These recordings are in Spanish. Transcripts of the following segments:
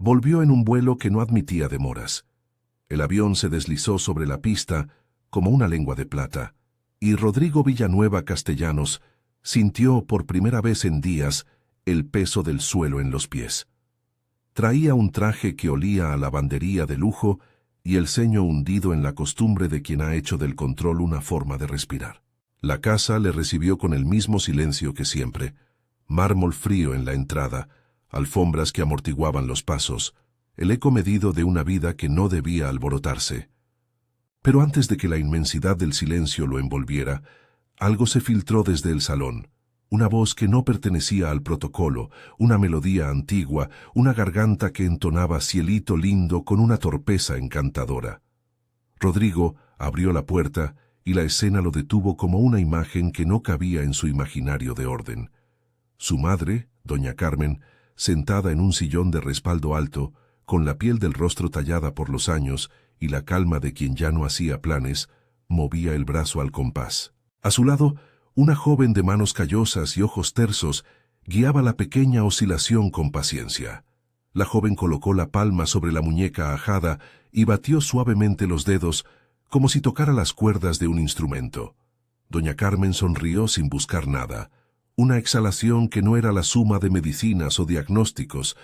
Volvió en un vuelo que no admitía demoras. El avión se deslizó sobre la pista como una lengua de plata, y Rodrigo Villanueva Castellanos sintió por primera vez en días el peso del suelo en los pies. Traía un traje que olía a lavandería de lujo y el ceño hundido en la costumbre de quien ha hecho del control una forma de respirar. La casa le recibió con el mismo silencio que siempre, mármol frío en la entrada, alfombras que amortiguaban los pasos, el eco medido de una vida que no debía alborotarse. Pero antes de que la inmensidad del silencio lo envolviera, algo se filtró desde el salón, una voz que no pertenecía al protocolo, una melodía antigua, una garganta que entonaba cielito lindo con una torpeza encantadora. Rodrigo abrió la puerta y la escena lo detuvo como una imagen que no cabía en su imaginario de orden. Su madre, doña Carmen, sentada en un sillón de respaldo alto, con la piel del rostro tallada por los años y la calma de quien ya no hacía planes, movía el brazo al compás. A su lado, una joven de manos callosas y ojos tersos guiaba la pequeña oscilación con paciencia. La joven colocó la palma sobre la muñeca ajada y batió suavemente los dedos como si tocara las cuerdas de un instrumento. Doña Carmen sonrió sin buscar nada, una exhalación que no era la suma de medicinas o diagnósticos,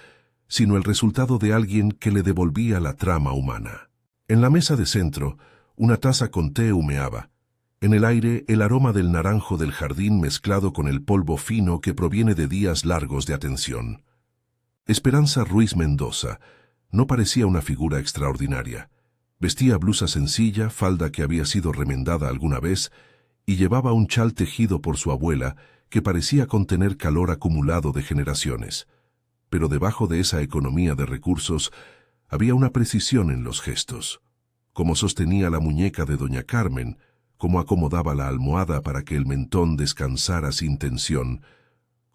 sino el resultado de alguien que le devolvía la trama humana. En la mesa de centro, una taza con té humeaba. En el aire, el aroma del naranjo del jardín mezclado con el polvo fino que proviene de días largos de atención. Esperanza Ruiz Mendoza no parecía una figura extraordinaria. Vestía blusa sencilla, falda que había sido remendada alguna vez, y llevaba un chal tejido por su abuela que parecía contener calor acumulado de generaciones. Pero debajo de esa economía de recursos había una precisión en los gestos. Como sostenía la muñeca de doña Carmen, cómo acomodaba la almohada para que el mentón descansara sin tensión,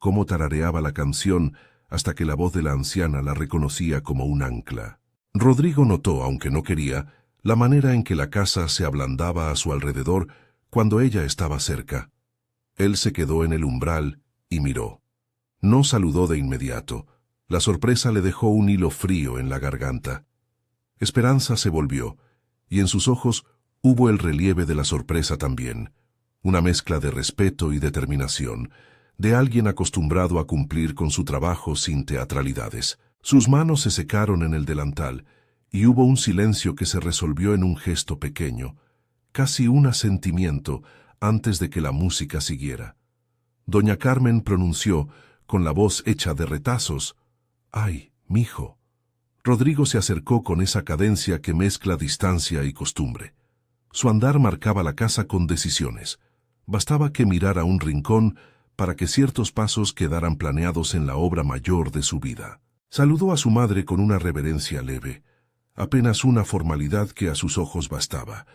cómo tarareaba la canción hasta que la voz de la anciana la reconocía como un ancla. Rodrigo notó, aunque no quería, la manera en que la casa se ablandaba a su alrededor cuando ella estaba cerca. Él se quedó en el umbral y miró. No saludó de inmediato. La sorpresa le dejó un hilo frío en la garganta. Esperanza se volvió, y en sus ojos hubo el relieve de la sorpresa también, una mezcla de respeto y determinación, de alguien acostumbrado a cumplir con su trabajo sin teatralidades. Sus manos se secaron en el delantal, y hubo un silencio que se resolvió en un gesto pequeño, casi un asentimiento antes de que la música siguiera. Doña Carmen pronunció, con la voz hecha de retazos, «¡Ay, mijo!». Rodrigo se acercó con esa cadencia que mezcla distancia y costumbre. Su andar marcaba la casa con decisiones. Bastaba que mirara un rincón para que ciertos pasos quedaran planeados en la obra mayor de su vida. Saludó a su madre con una reverencia leve, apenas una formalidad que a sus ojos bastaba.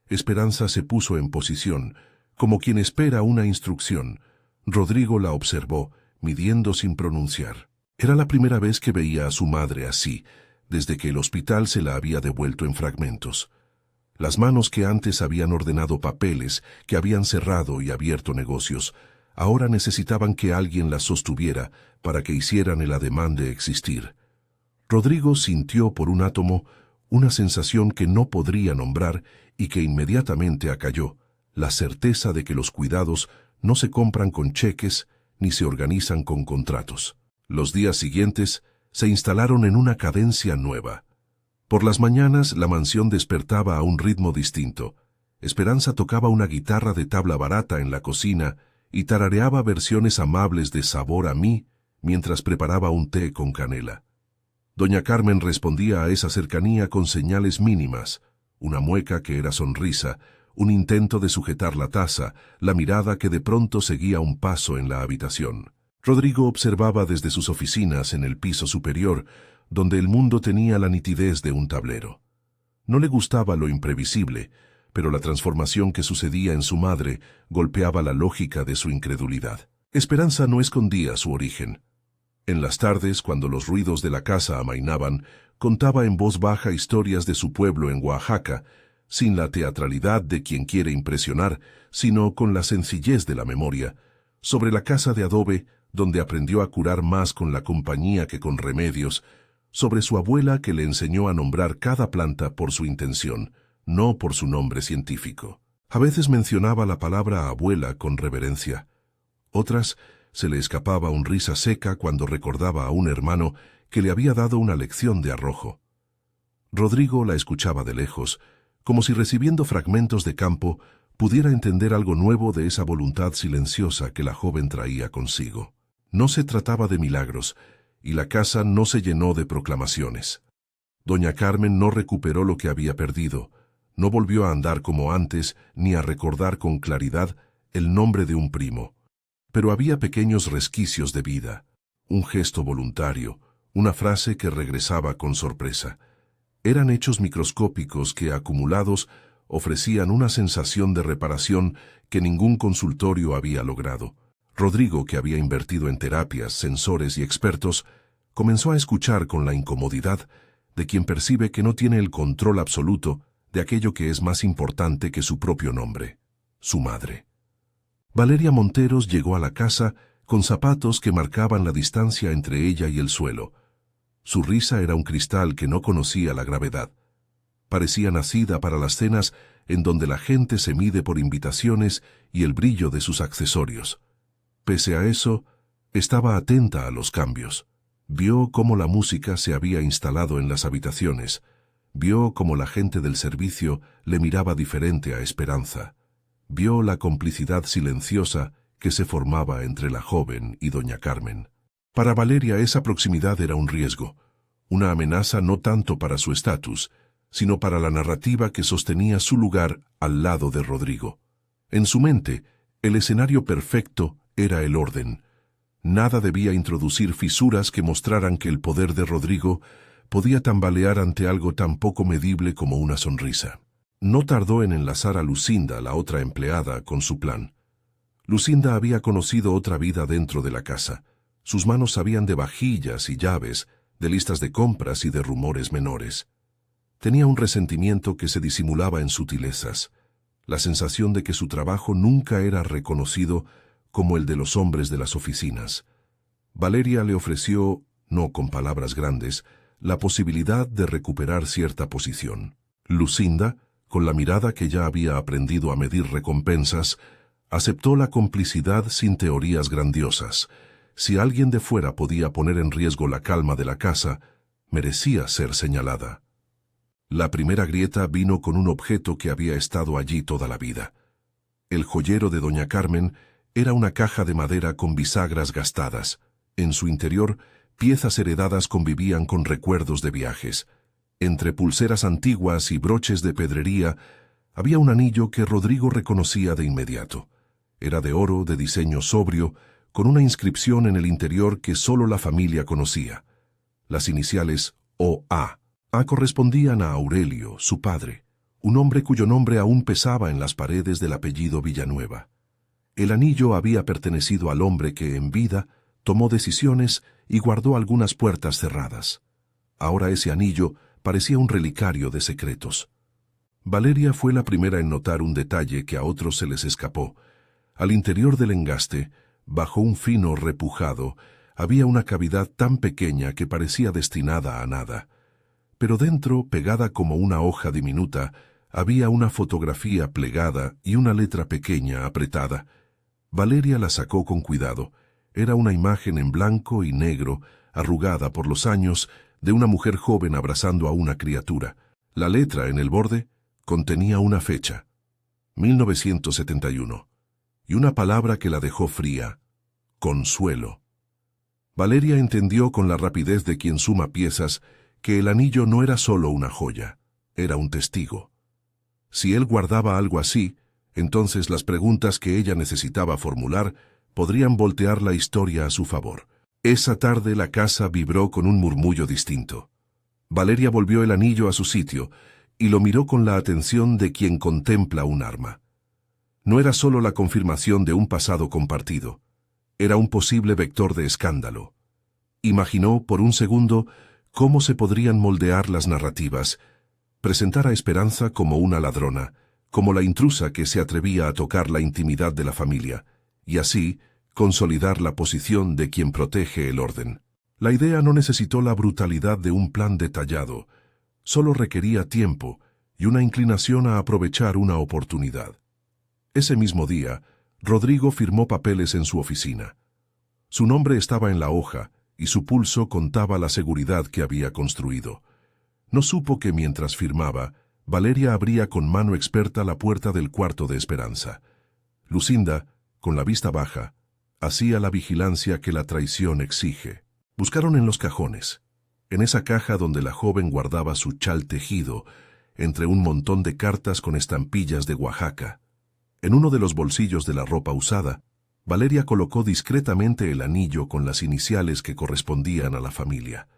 Esperanza se puso en posición, como quien espera una instrucción. Rodrigo la observó, midiendo sin pronunciar. Era la primera vez que veía a su madre así, desde que el hospital se la había devuelto en fragmentos. Las manos que antes habían ordenado papeles, que habían cerrado y abierto negocios, ahora necesitaban que alguien las sostuviera para que hicieran el ademán de existir. Rodrigo sintió por un átomo una sensación que no podría nombrar y que inmediatamente acalló, la certeza de que los cuidados no se compran con cheques ni se organizan con contratos. Los días siguientes se instalaron en una cadencia nueva. Por las mañanas la mansión despertaba a un ritmo distinto. Esperanza tocaba una guitarra de tabla barata en la cocina y tarareaba versiones amables de Sabor a mí mientras preparaba un té con canela. Doña Carmen respondía a esa cercanía con señales mínimas, una mueca que era sonrisa, un intento de sujetar la taza, la mirada que de pronto seguía un paso en la habitación. Rodrigo observaba desde sus oficinas en el piso superior, donde el mundo tenía la nitidez de un tablero. No le gustaba lo imprevisible, pero la transformación que sucedía en su madre golpeaba la lógica de su incredulidad. Esperanza no escondía su origen. En las tardes, cuando los ruidos de la casa amainaban, contaba en voz baja historias de su pueblo en Oaxaca, sin la teatralidad de quien quiere impresionar, sino con la sencillez de la memoria, sobre la casa de adobe, donde aprendió a curar más con la compañía que con remedios, sobre su abuela que le enseñó a nombrar cada planta por su intención, no por su nombre científico. A veces mencionaba la palabra abuela con reverencia. Otras se le escapaba una risa seca cuando recordaba a un hermano que le había dado una lección de arrojo. Rodrigo la escuchaba de lejos, como si recibiendo fragmentos de campo pudiera entender algo nuevo de esa voluntad silenciosa que la joven traía consigo. No se trataba de milagros, y la casa no se llenó de proclamaciones. Doña Carmen no recuperó lo que había perdido, no volvió a andar como antes ni a recordar con claridad el nombre de un primo. Pero había pequeños resquicios de vida, un gesto voluntario, una frase que regresaba con sorpresa. Eran hechos microscópicos que, acumulados, ofrecían una sensación de reparación que ningún consultorio había logrado. Rodrigo, que había invertido en terapias, sensores y expertos, comenzó a escuchar con la incomodidad de quien percibe que no tiene el control absoluto de aquello que es más importante que su propio nombre, su madre. Valeria Monteros llegó a la casa con zapatos que marcaban la distancia entre ella y el suelo. Su risa era un cristal que no conocía la gravedad. Parecía nacida para las cenas en donde la gente se mide por invitaciones y el brillo de sus accesorios. Pese a eso, estaba atenta a los cambios. Vio cómo la música se había instalado en las habitaciones. Vio cómo la gente del servicio le miraba diferente a Esperanza. Vio la complicidad silenciosa que se formaba entre la joven y doña Carmen. Para Valeria esa proximidad era un riesgo, una amenaza no tanto para su estatus, sino para la narrativa que sostenía su lugar al lado de Rodrigo. En su mente, el escenario perfecto era el orden. Nada debía introducir fisuras que mostraran que el poder de Rodrigo podía tambalear ante algo tan poco medible como una sonrisa. No tardó en enlazar a Lucinda, la otra empleada, con su plan. Lucinda había conocido otra vida dentro de la casa. Sus manos sabían de vajillas y llaves, de listas de compras y de rumores menores. Tenía un resentimiento que se disimulaba en sutilezas, la sensación de que su trabajo nunca era reconocido como el de los hombres de las oficinas. Valeria le ofreció, no con palabras grandes, la posibilidad de recuperar cierta posición. Lucinda, con la mirada que ya había aprendido a medir recompensas, aceptó la complicidad sin teorías grandiosas. Si alguien de fuera podía poner en riesgo la calma de la casa, merecía ser señalada. La primera grieta vino con un objeto que había estado allí toda la vida. El joyero de doña Carmen era una caja de madera con bisagras gastadas. En su interior, piezas heredadas convivían con recuerdos de viajes. Entre pulseras antiguas y broches de pedrería, había un anillo que Rodrigo reconocía de inmediato. Era de oro, de diseño sobrio, con una inscripción en el interior que solo la familia conocía. Las iniciales O.A. correspondían a Aurelio, su padre, un hombre cuyo nombre aún pesaba en las paredes del apellido Villanueva. El anillo había pertenecido al hombre que, en vida, tomó decisiones y guardó algunas puertas cerradas. Ahora ese anillo parecía un relicario de secretos. Valeria fue la primera en notar un detalle que a otros se les escapó. Al interior del engaste, bajo un fino repujado, había una cavidad tan pequeña que parecía destinada a nada. Pero dentro, pegada como una hoja diminuta, había una fotografía plegada y una letra pequeña apretada. Valeria la sacó con cuidado. Era una imagen en blanco y negro, arrugada por los años, de una mujer joven abrazando a una criatura. La letra en el borde contenía una fecha, 1971, y una palabra que la dejó fría, consuelo. Valeria entendió con la rapidez de quien suma piezas que el anillo no era solo una joya, era un testigo. Si él guardaba algo así, entonces las preguntas que ella necesitaba formular podrían voltear la historia a su favor. Esa tarde la casa vibró con un murmullo distinto. Valeria volvió el anillo a su sitio y lo miró con la atención de quien contempla un arma. No era solo la confirmación de un pasado compartido, era un posible vector de escándalo. Imaginó por un segundo cómo se podrían moldear las narrativas, presentar a Esperanza como una ladrona, como la intrusa que se atrevía a tocar la intimidad de la familia, y así consolidar la posición de quien protege el orden. La idea no necesitó la brutalidad de un plan detallado, solo requería tiempo y una inclinación a aprovechar una oportunidad. Ese mismo día, Rodrigo firmó papeles en su oficina. Su nombre estaba en la hoja y su pulso contaba la seguridad que había construido. No supo que mientras firmaba, Valeria abría con mano experta la puerta del cuarto de Esperanza. Lucinda, con la vista baja, hacía la vigilancia que la traición exige. Buscaron en los cajones, en esa caja donde la joven guardaba su chal tejido, entre un montón de cartas con estampillas de Oaxaca. En uno de los bolsillos de la ropa usada, Valeria colocó discretamente el anillo con las iniciales que correspondían a la familia.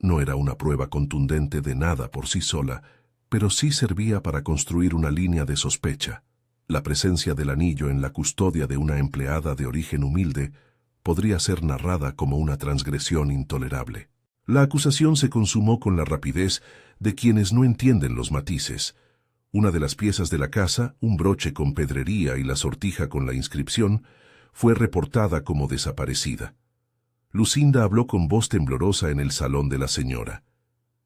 No era una prueba contundente de nada por sí sola, pero sí servía para construir una línea de sospecha. La presencia del anillo en la custodia de una empleada de origen humilde podría ser narrada como una transgresión intolerable. La acusación se consumó con la rapidez de quienes no entienden los matices. Una de las piezas de la casa, un broche con pedrería y la sortija con la inscripción, fue reportada como desaparecida. Lucinda habló con voz temblorosa en el salón de la señora.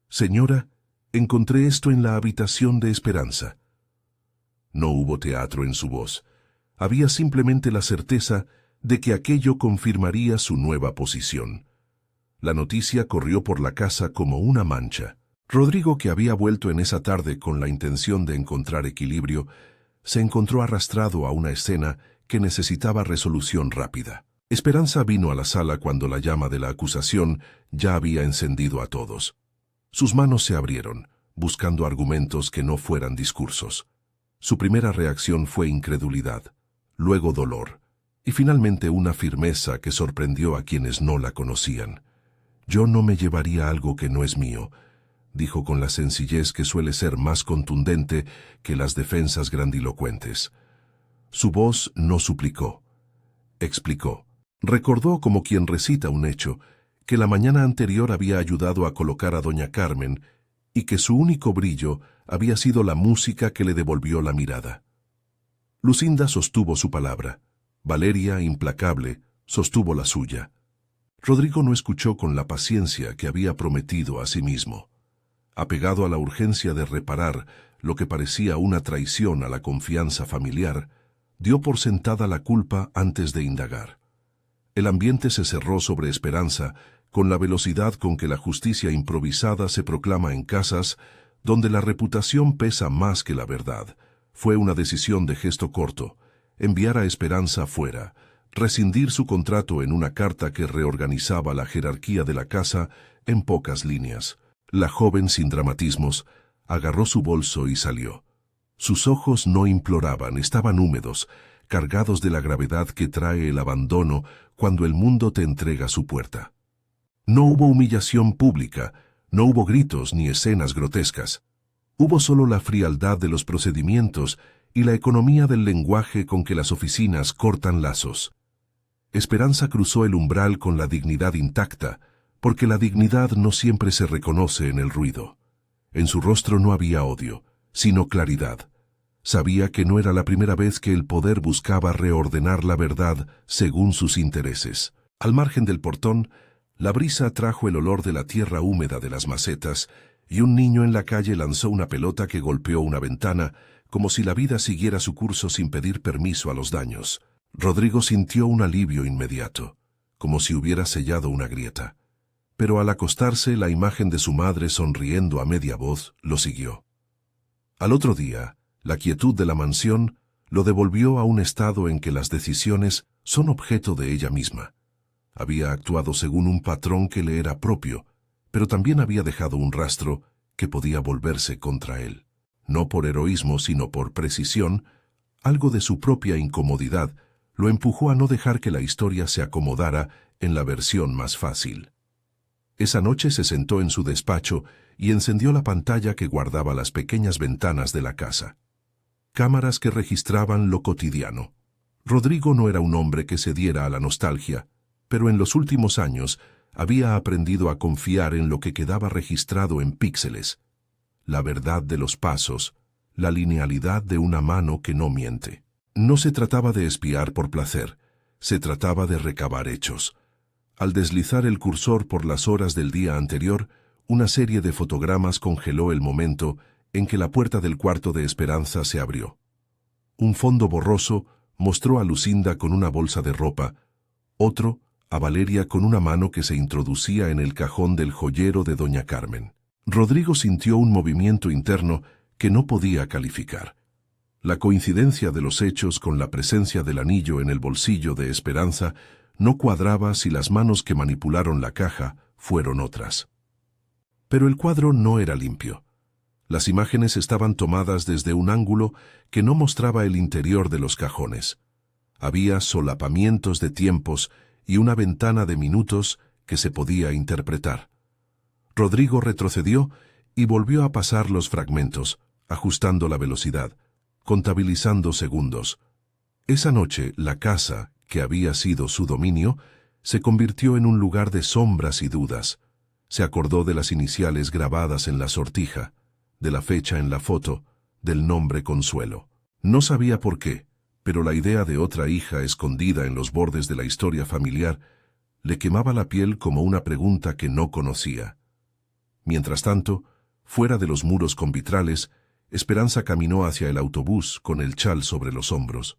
«Señora, encontré esto en la habitación de Esperanza». No hubo teatro en su voz. Había simplemente la certeza de que aquello confirmaría su nueva posición. La noticia corrió por la casa como una mancha. Rodrigo, que había vuelto en esa tarde con la intención de encontrar equilibrio, se encontró arrastrado a una escena que necesitaba resolución rápida. Esperanza vino a la sala cuando la llama de la acusación ya había encendido a todos. Sus manos se abrieron, buscando argumentos que no fueran discursos. Su primera reacción fue incredulidad, luego dolor, y finalmente una firmeza que sorprendió a quienes no la conocían. «Yo no me llevaría algo que no es mío», dijo con la sencillez que suele ser más contundente que las defensas grandilocuentes. Su voz no suplicó, explicó. Recordó, como quien recita un hecho, que la mañana anterior había ayudado a colocar a doña Carmen y que su único brillo había sido la música que le devolvió la mirada. Lucinda sostuvo su palabra. Valeria, implacable, sostuvo la suya. Rodrigo no escuchó con la paciencia que había prometido a sí mismo. Apegado a la urgencia de reparar lo que parecía una traición a la confianza familiar, dio por sentada la culpa antes de indagar. El ambiente se cerró sobre Esperanza con la velocidad con que la justicia improvisada se proclama en casas donde la reputación pesa más que la verdad. Fue una decisión de gesto corto, enviar a Esperanza fuera, rescindir su contrato en una carta que reorganizaba la jerarquía de la casa en pocas líneas. La joven, sin dramatismos, agarró su bolso y salió. Sus ojos no imploraban, estaban húmedos, cargados de la gravedad que trae el abandono cuando el mundo te entrega su puerta. No hubo humillación pública, no hubo gritos ni escenas grotescas. Hubo solo la frialdad de los procedimientos y la economía del lenguaje con que las oficinas cortan lazos. Esperanza cruzó el umbral con la dignidad intacta, porque la dignidad no siempre se reconoce en el ruido. En su rostro no había odio, sino claridad. Sabía que no era la primera vez que el poder buscaba reordenar la verdad según sus intereses. Al margen del portón, la brisa trajo el olor de la tierra húmeda de las macetas y un niño en la calle lanzó una pelota que golpeó una ventana, como si la vida siguiera su curso sin pedir permiso a los daños. Rodrigo sintió un alivio inmediato, como si hubiera sellado una grieta. Pero al acostarse, la imagen de su madre sonriendo a media voz lo siguió. Al otro día, la quietud de la mansión lo devolvió a un estado en que las decisiones son objeto de ella misma. Había actuado según un patrón que le era propio, pero también había dejado un rastro que podía volverse contra él. No por heroísmo, sino por precisión, algo de su propia incomodidad lo empujó a no dejar que la historia se acomodara en la versión más fácil. Esa noche se sentó en su despacho y encendió la pantalla que guardaba las pequeñas ventanas de la casa. Cámaras que registraban lo cotidiano. Rodrigo no era un hombre que se diera a la nostalgia, pero en los últimos años había aprendido a confiar en lo que quedaba registrado en píxeles, la verdad de los pasos, la linealidad de una mano que no miente. No se trataba de espiar por placer, se trataba de recabar hechos. Al deslizar el cursor por las horas del día anterior, una serie de fotogramas congeló el momento en que la puerta del cuarto de Esperanza se abrió. Un fondo borroso mostró a Lucinda con una bolsa de ropa, otro a Valeria con una mano que se introducía en el cajón del joyero de doña Carmen. Rodrigo sintió un movimiento interno que no podía calificar. La coincidencia de los hechos con la presencia del anillo en el bolsillo de Esperanza no cuadraba si las manos que manipularon la caja fueron otras. Pero el cuadro no era limpio. Las imágenes estaban tomadas desde un ángulo que no mostraba el interior de los cajones. Había solapamientos de tiempos y una ventana de minutos que se podía interpretar. Rodrigo retrocedió y volvió a pasar los fragmentos, ajustando la velocidad, contabilizando segundos. Esa noche, la casa, que había sido su dominio, se convirtió en un lugar de sombras y dudas. Se acordó de las iniciales grabadas en la sortija, de la fecha en la foto, del nombre Consuelo. No sabía por qué, pero la idea de otra hija escondida en los bordes de la historia familiar le quemaba la piel como una pregunta que no conocía. Mientras tanto, fuera de los muros con vitrales, Esperanza caminó hacia el autobús con el chal sobre los hombros.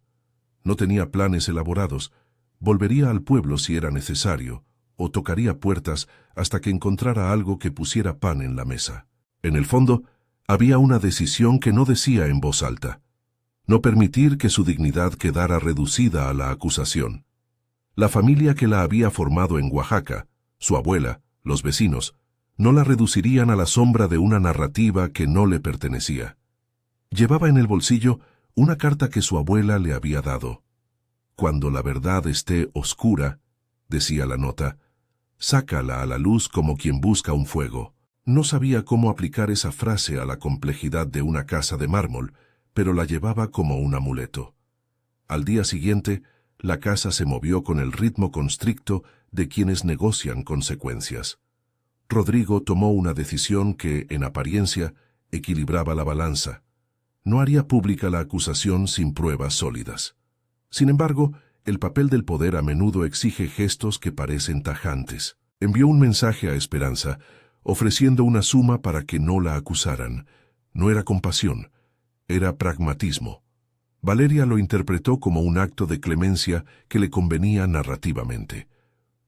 No tenía planes elaborados. Volvería al pueblo si era necesario, o tocaría puertas hasta que encontrara algo que pusiera pan en la mesa. En el fondo, había una decisión que no decía en voz alta: no permitir que su dignidad quedara reducida a la acusación. La familia que la había formado en Oaxaca, su abuela, los vecinos, no la reducirían a la sombra de una narrativa que no le pertenecía. Llevaba en el bolsillo una carta que su abuela le había dado. Cuando la verdad esté oscura, decía la nota, sácala a la luz como quien busca un fuego. No sabía cómo aplicar esa frase a la complejidad de una casa de mármol, pero la llevaba como un amuleto. Al día siguiente, la casa se movió con el ritmo constricto de quienes negocian consecuencias. Rodrigo tomó una decisión que, en apariencia, equilibraba la balanza. No haría pública la acusación sin pruebas sólidas. Sin embargo, el papel del poder a menudo exige gestos que parecen tajantes. Envió un mensaje a Esperanza, ofreciendo una suma para que no la acusaran. No era compasión, era pragmatismo. Valeria lo interpretó como un acto de clemencia que le convenía narrativamente.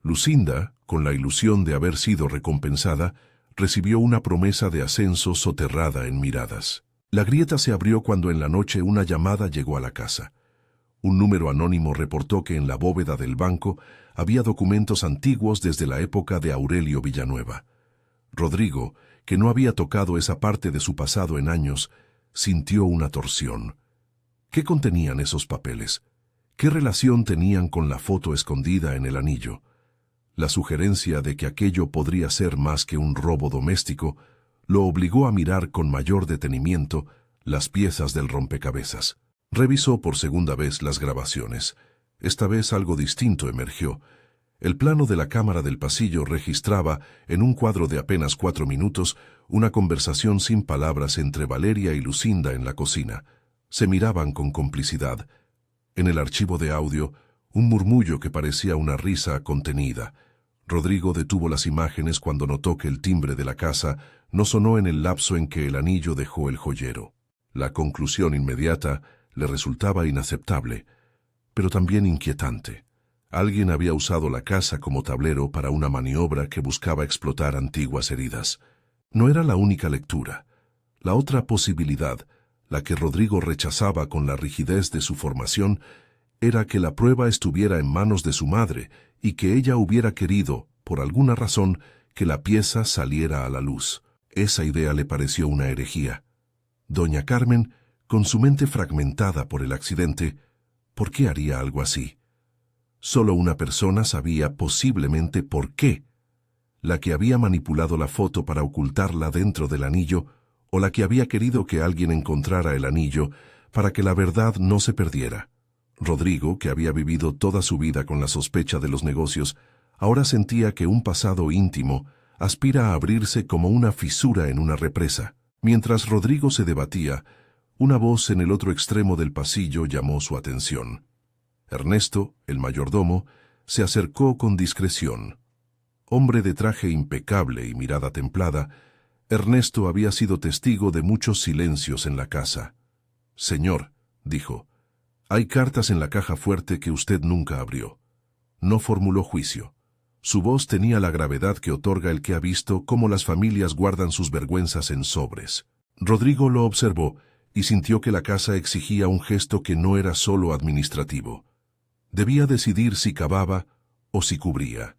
Lucinda, con la ilusión de haber sido recompensada, recibió una promesa de ascenso soterrada en miradas. La grieta se abrió cuando en la noche una llamada llegó a la casa. Un número anónimo reportó que en la bóveda del banco había documentos antiguos desde la época de Aurelio Villanueva. Rodrigo, que no había tocado esa parte de su pasado en años, sintió una torsión. ¿Qué contenían esos papeles? ¿Qué relación tenían con la foto escondida en el anillo? La sugerencia de que aquello podría ser más que un robo doméstico lo obligó a mirar con mayor detenimiento las piezas del rompecabezas. Revisó por segunda vez las grabaciones. Esta vez algo distinto emergió. El plano de la cámara del pasillo registraba, en un cuadro de apenas 4 minutos, una conversación sin palabras entre Valeria y Lucinda en la cocina. Se miraban con complicidad. En el archivo de audio, un murmullo que parecía una risa contenida. Rodrigo detuvo las imágenes cuando notó que el timbre de la casa no sonó en el lapso en que el anillo dejó el joyero. La conclusión inmediata le resultaba inaceptable, pero también inquietante. Alguien había usado la casa como tablero para una maniobra que buscaba explotar antiguas heridas. No era la única lectura. La otra posibilidad, la que Rodrigo rechazaba con la rigidez de su formación, era que la prueba estuviera en manos de su madre y que ella hubiera querido, por alguna razón, que la pieza saliera a la luz. Esa idea le pareció una herejía. Doña Carmen, con su mente fragmentada por el accidente, ¿por qué haría algo así? Solo una persona sabía posiblemente por qué. La que había manipulado la foto para ocultarla dentro del anillo, o la que había querido que alguien encontrara el anillo para que la verdad no se perdiera. Rodrigo, que había vivido toda su vida con la sospecha de los negocios, ahora sentía que un pasado íntimo aspira a abrirse como una fisura en una represa. Mientras Rodrigo se debatía, una voz en el otro extremo del pasillo llamó su atención. Ernesto, el mayordomo, se acercó con discreción. Hombre de traje impecable y mirada templada, Ernesto había sido testigo de muchos silencios en la casa. «Señor», dijo, «hay cartas en la caja fuerte que usted nunca abrió». No formuló juicio. Su voz tenía la gravedad que otorga el que ha visto cómo las familias guardan sus vergüenzas en sobres. Rodrigo lo observó y sintió que la casa exigía un gesto que no era solo administrativo. Debía decidir si cavaba o si cubría.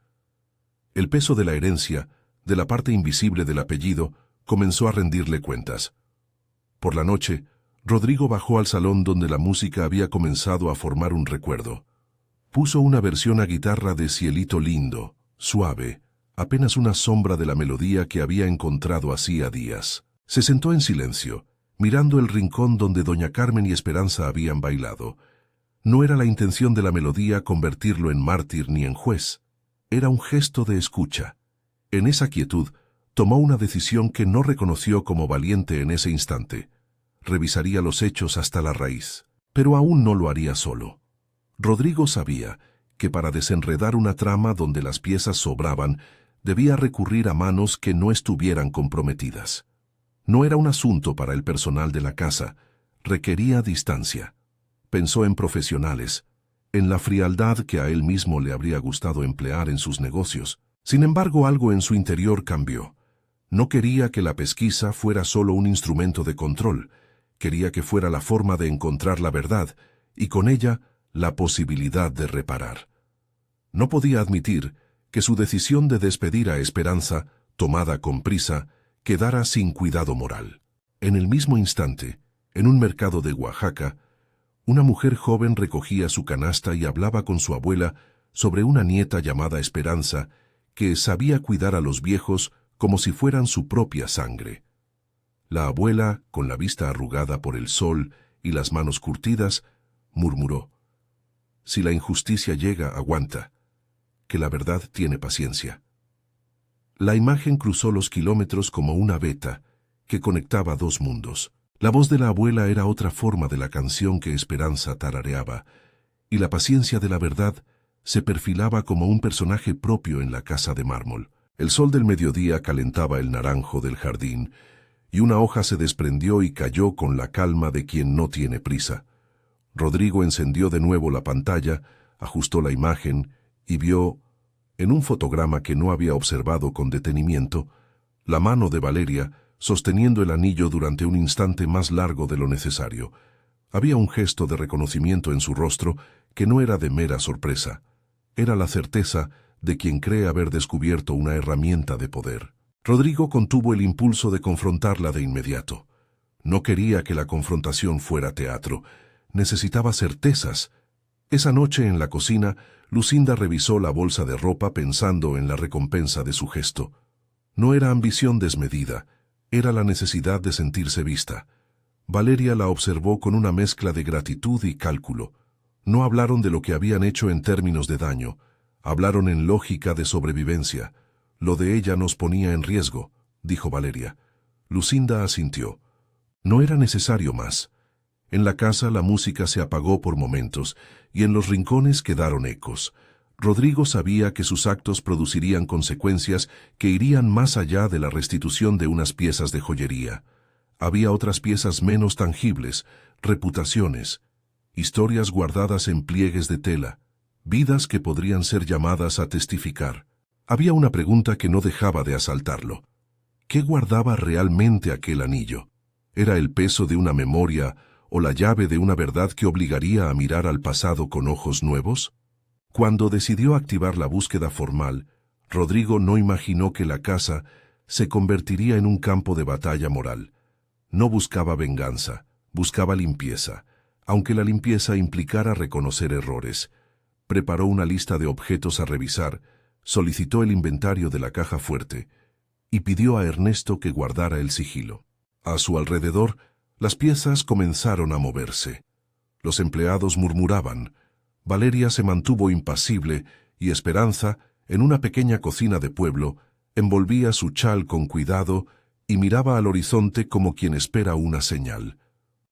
El peso de la herencia, de la parte invisible del apellido, comenzó a rendirle cuentas. Por la noche, Rodrigo bajó al salón donde la música había comenzado a formar un recuerdo. Puso una versión a guitarra de Cielito Lindo, suave, apenas una sombra de la melodía que había encontrado hacía días. Se sentó en silencio, mirando el rincón donde doña Carmen y Esperanza habían bailado. No era la intención de la melodía convertirlo en mártir ni en juez. Era un gesto de escucha. En esa quietud, tomó una decisión que no reconoció como valiente en ese instante. Revisaría los hechos hasta la raíz, pero aún no lo haría solo. Rodrigo sabía que para desenredar una trama donde las piezas sobraban, debía recurrir a manos que no estuvieran comprometidas. No era un asunto para el personal de la casa, requería distancia. Pensó en profesionales, en la frialdad que a él mismo le habría gustado emplear en sus negocios. Sin embargo, algo en su interior cambió. No quería que la pesquisa fuera solo un instrumento de control, quería que fuera la forma de encontrar la verdad, y con ella, la posibilidad de reparar. No podía admitir que su decisión de despedir a Esperanza, tomada con prisa, quedara sin cuidado moral. En el mismo instante, en un mercado de Oaxaca, una mujer joven recogía su canasta y hablaba con su abuela sobre una nieta llamada Esperanza que sabía cuidar a los viejos como si fueran su propia sangre. La abuela, con la vista arrugada por el sol y las manos curtidas, murmuró: «Si la injusticia llega, aguanta, que la verdad tiene paciencia». La imagen cruzó los kilómetros como una veta que conectaba dos mundos. La voz de la abuela era otra forma de la canción que Esperanza tarareaba, y la paciencia de la verdad se perfilaba como un personaje propio en la casa de mármol. El sol del mediodía calentaba el naranjo del jardín, y una hoja se desprendió y cayó con la calma de quien no tiene prisa. Rodrigo encendió de nuevo la pantalla, ajustó la imagen y vio, en un fotograma que no había observado con detenimiento, la mano de Valeria sosteniendo el anillo durante un instante más largo de lo necesario. Había un gesto de reconocimiento en su rostro que no era de mera sorpresa. Era la certeza de quien cree haber descubierto una herramienta de poder. Rodrigo contuvo el impulso de confrontarla de inmediato. No quería que la confrontación fuera teatro. Necesitaba certezas. Esa noche en la cocina, Lucinda revisó la bolsa de ropa pensando en la recompensa de su gesto. No era ambición desmedida, era la necesidad de sentirse vista. Valeria la observó con una mezcla de gratitud y cálculo. No hablaron de lo que habían hecho en términos de daño, hablaron en lógica de sobrevivencia. Lo de ella nos ponía en riesgo, dijo Valeria. Lucinda asintió. No era necesario más. En la casa la música se apagó por momentos, y en los rincones quedaron ecos. Rodrigo sabía que sus actos producirían consecuencias que irían más allá de la restitución de unas piezas de joyería. Había otras piezas menos tangibles, reputaciones, historias guardadas en pliegues de tela, vidas que podrían ser llamadas a testificar. Había una pregunta que no dejaba de asaltarlo. ¿Qué guardaba realmente aquel anillo? ¿Era el peso de una memoria o la llave de una verdad que obligaría a mirar al pasado con ojos nuevos? Cuando decidió activar la búsqueda formal, Rodrigo no imaginó que la casa se convertiría en un campo de batalla moral. No buscaba venganza, buscaba limpieza, aunque la limpieza implicara reconocer errores. Preparó una lista de objetos a revisar, solicitó el inventario de la caja fuerte y pidió a Ernesto que guardara el sigilo. A su alrededor, las piezas comenzaron a moverse. Los empleados murmuraban. Valeria se mantuvo impasible y Esperanza, en una pequeña cocina de pueblo, envolvía su chal con cuidado y miraba al horizonte como quien espera una señal.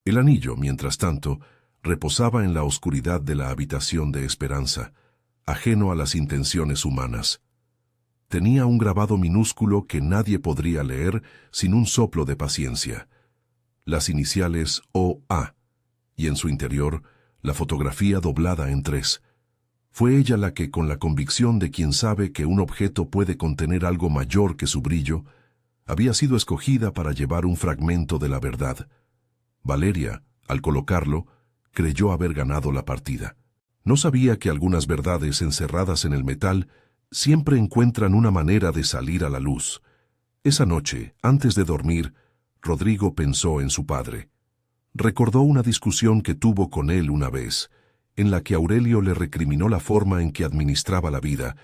El anillo, mientras tanto, reposaba en la oscuridad de la habitación de Esperanza, ajeno a las intenciones humanas. Tenía un grabado minúsculo que nadie podría leer sin un soplo de paciencia. Las iniciales OA, y en su interior, la fotografía doblada en 3. Fue ella la que, con la convicción de quien sabe que un objeto puede contener algo mayor que su brillo, había sido escogida para llevar un fragmento de la verdad. Valeria, al colocarlo, creyó haber ganado la partida. No sabía que algunas verdades encerradas en el metal siempre encuentran una manera de salir a la luz. Esa noche, antes de dormir, Rodrigo pensó en su padre. Recordó una discusión que tuvo con él una vez, en la que Aurelio le recriminó la forma en que administraba la vida.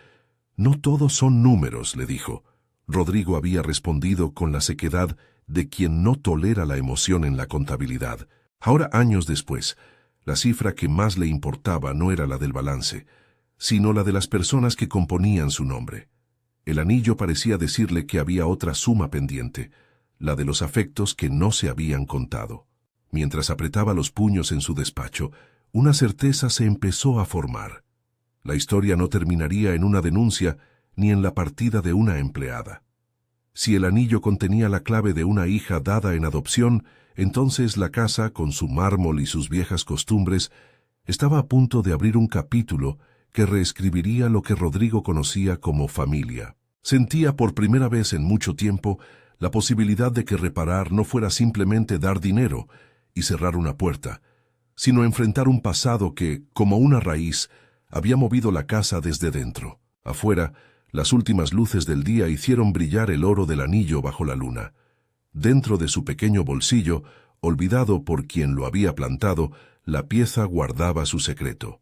«No todos son números», le dijo. Rodrigo había respondido con la sequedad de quien no tolera la emoción en la contabilidad. Ahora, años después, la cifra que más le importaba no era la del balance, sino la de las personas que componían su nombre. El anillo parecía decirle que había otra suma pendiente, la de los afectos que no se habían contado. Mientras apretaba los puños en su despacho, una certeza se empezó a formar. La historia no terminaría en una denuncia ni en la partida de una empleada. Si el anillo contenía la clave de una hija dada en adopción, entonces la casa, con su mármol y sus viejas costumbres, estaba a punto de abrir un capítulo que reescribiría lo que Rodrigo conocía como familia. Sentía por primera vez en mucho tiempo la posibilidad de que reparar no fuera simplemente dar dinero y cerrar una puerta, sino enfrentar un pasado que, como una raíz, había movido la casa desde dentro. Afuera, las últimas luces del día hicieron brillar el oro del anillo bajo la luna. Dentro de su pequeño bolsillo, olvidado por quien lo había plantado, la pieza guardaba su secreto.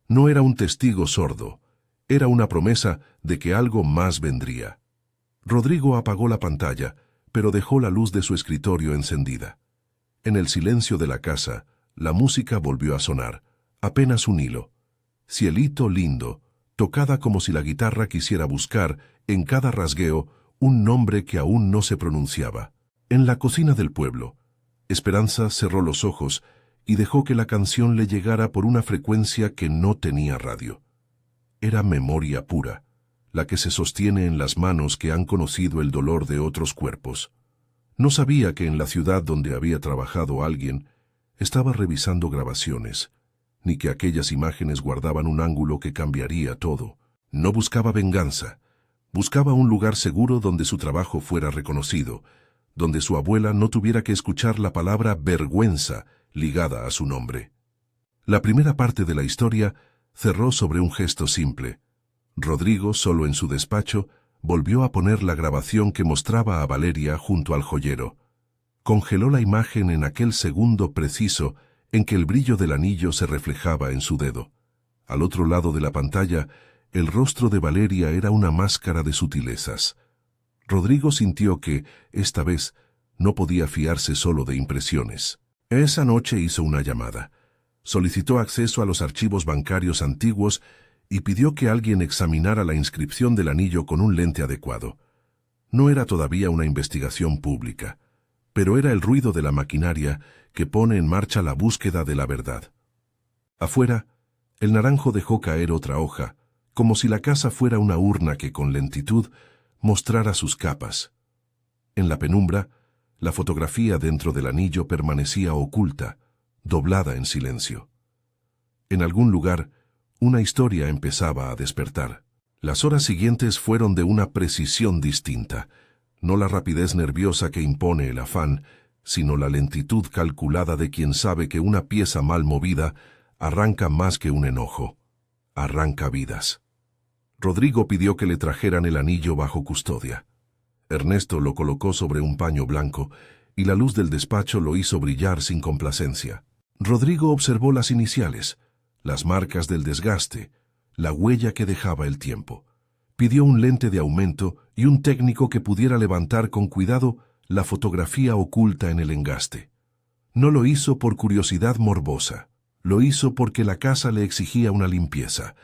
No era un testigo sordo, era una promesa de que algo más vendría. Rodrigo apagó la pantalla, pero dejó la luz de su escritorio encendida. En el silencio de la casa, la música volvió a sonar, apenas un hilo. Cielito lindo, tocada como si la guitarra quisiera buscar, en cada rasgueo, un nombre que aún no se pronunciaba. En la cocina del pueblo, Esperanza cerró los ojos y dejó que la canción le llegara por una frecuencia que no tenía radio. Era memoria pura, la que se sostiene en las manos que han conocido el dolor de otros cuerpos. No sabía que en la ciudad donde había trabajado alguien estaba revisando grabaciones, ni que aquellas imágenes guardaban un ángulo que cambiaría todo. No buscaba venganza, buscaba un lugar seguro donde su trabajo fuera reconocido, donde su abuela no tuviera que escuchar la palabra vergüenza ligada a su nombre. La primera parte de la historia cerró sobre un gesto simple. Rodrigo, solo en su despacho, volvió a poner la grabación que mostraba a Valeria junto al joyero. Congeló la imagen en aquel segundo preciso en que el brillo del anillo se reflejaba en su dedo. Al otro lado de la pantalla, el rostro de Valeria era una máscara de sutilezas. Rodrigo sintió que, esta vez, no podía fiarse solo de impresiones. Esa noche hizo una llamada. Solicitó acceso a los archivos bancarios antiguos y pidió que alguien examinara la inscripción del anillo con un lente adecuado. No era todavía una investigación pública, pero era el ruido de la maquinaria que pone en marcha la búsqueda de la verdad. Afuera, el naranjo dejó caer otra hoja, como si la casa fuera una urna que con lentitud mostrara sus capas. En la penumbra, la fotografía dentro del anillo permanecía oculta, doblada en silencio. En algún lugar, una historia empezaba a despertar. Las horas siguientes fueron de una precisión distinta, no la rapidez nerviosa que impone el afán, sino la lentitud calculada de quien sabe que una pieza mal movida arranca más que un enojo, arranca vidas. Rodrigo pidió que le trajeran el anillo bajo custodia. Ernesto lo colocó sobre un paño blanco y la luz del despacho lo hizo brillar sin complacencia. Rodrigo observó las iniciales, las marcas del desgaste, la huella que dejaba el tiempo. Pidió un lente de aumento y un técnico que pudiera levantar con cuidado la fotografía oculta en el engaste. No lo hizo por curiosidad morbosa, lo hizo porque la casa le exigía una limpieza,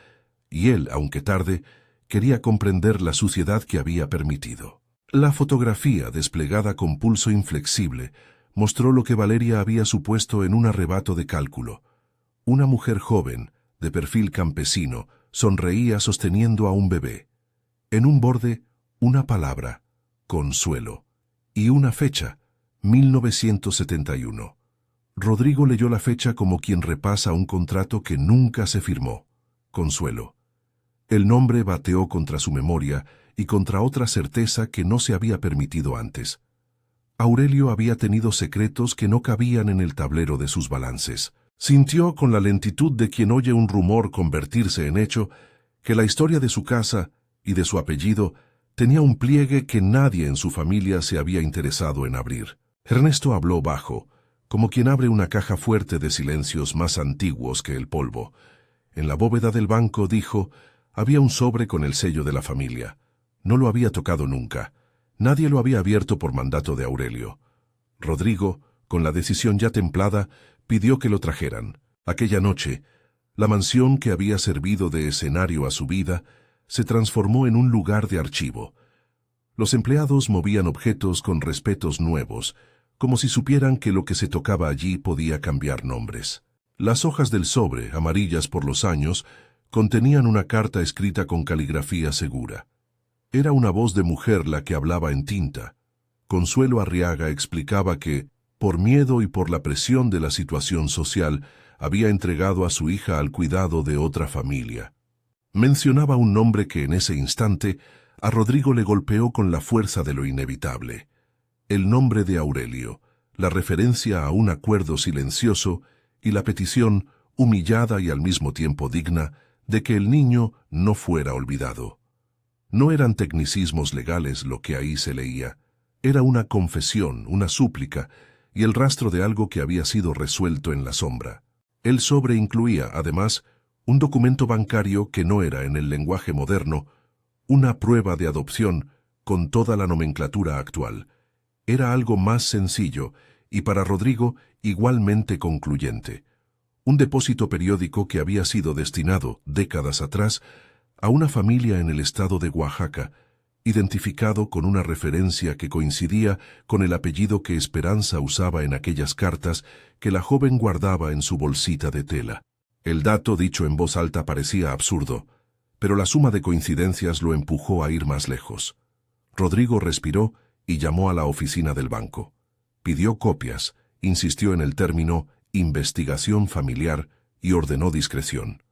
y él, aunque tarde, quería comprender la suciedad que había permitido. La fotografía, desplegada con pulso inflexible, mostró lo que Valeria había supuesto en un arrebato de cálculo. Una mujer joven, de perfil campesino, sonreía sosteniendo a un bebé. En un borde, una palabra, Consuelo, y una fecha, 1971. Rodrigo leyó la fecha como quien repasa un contrato que nunca se firmó. Consuelo. El nombre bateó contra su memoria y contra otra certeza que no se había permitido antes. Aurelio había tenido secretos que no cabían en el tablero de sus balances. Sintió con la lentitud de quien oye un rumor convertirse en hecho que la historia de su casa y de su apellido tenía un pliegue que nadie en su familia se había interesado en abrir. Ernesto habló bajo, como quien abre una caja fuerte de silencios más antiguos que el polvo. En la bóveda del banco, dijo, había un sobre con el sello de la familia. No lo había tocado nunca. Nadie lo había abierto por mandato de Aurelio. Rodrigo, con la decisión ya templada, pidió que lo trajeran. Aquella noche, la mansión que había servido de escenario a su vida se transformó en un lugar de archivo. Los empleados movían objetos con respetos nuevos, como si supieran que lo que se tocaba allí podía cambiar nombres. Las hojas del sobre, amarillas por los años, contenían una carta escrita con caligrafía segura. Era una voz de mujer la que hablaba en tinta. Consuelo Arriaga explicaba que, por miedo y por la presión de la situación social, había entregado a su hija al cuidado de otra familia. Mencionaba un nombre que en ese instante a Rodrigo le golpeó con la fuerza de lo inevitable. El nombre de Aurelio, la referencia a un acuerdo silencioso y la petición, humillada y al mismo tiempo digna, de que el niño no fuera olvidado. No eran tecnicismos legales lo que ahí se leía. Era una confesión, una súplica, y el rastro de algo que había sido resuelto en la sombra. El sobre incluía, además, un documento bancario que no era, en el lenguaje moderno, una prueba de adopción con toda la nomenclatura actual. Era algo más sencillo y para Rodrigo igualmente concluyente. Un depósito periódico que había sido destinado, décadas atrás, a una familia en el estado de Oaxaca, identificado con una referencia que coincidía con el apellido que Esperanza usaba en aquellas cartas que la joven guardaba en su bolsita de tela. El dato dicho en voz alta parecía absurdo, pero la suma de coincidencias lo empujó a ir más lejos. Rodrigo respiró y llamó a la oficina del banco. Pidió copias, insistió en el término investigación familiar y ordenó discreción.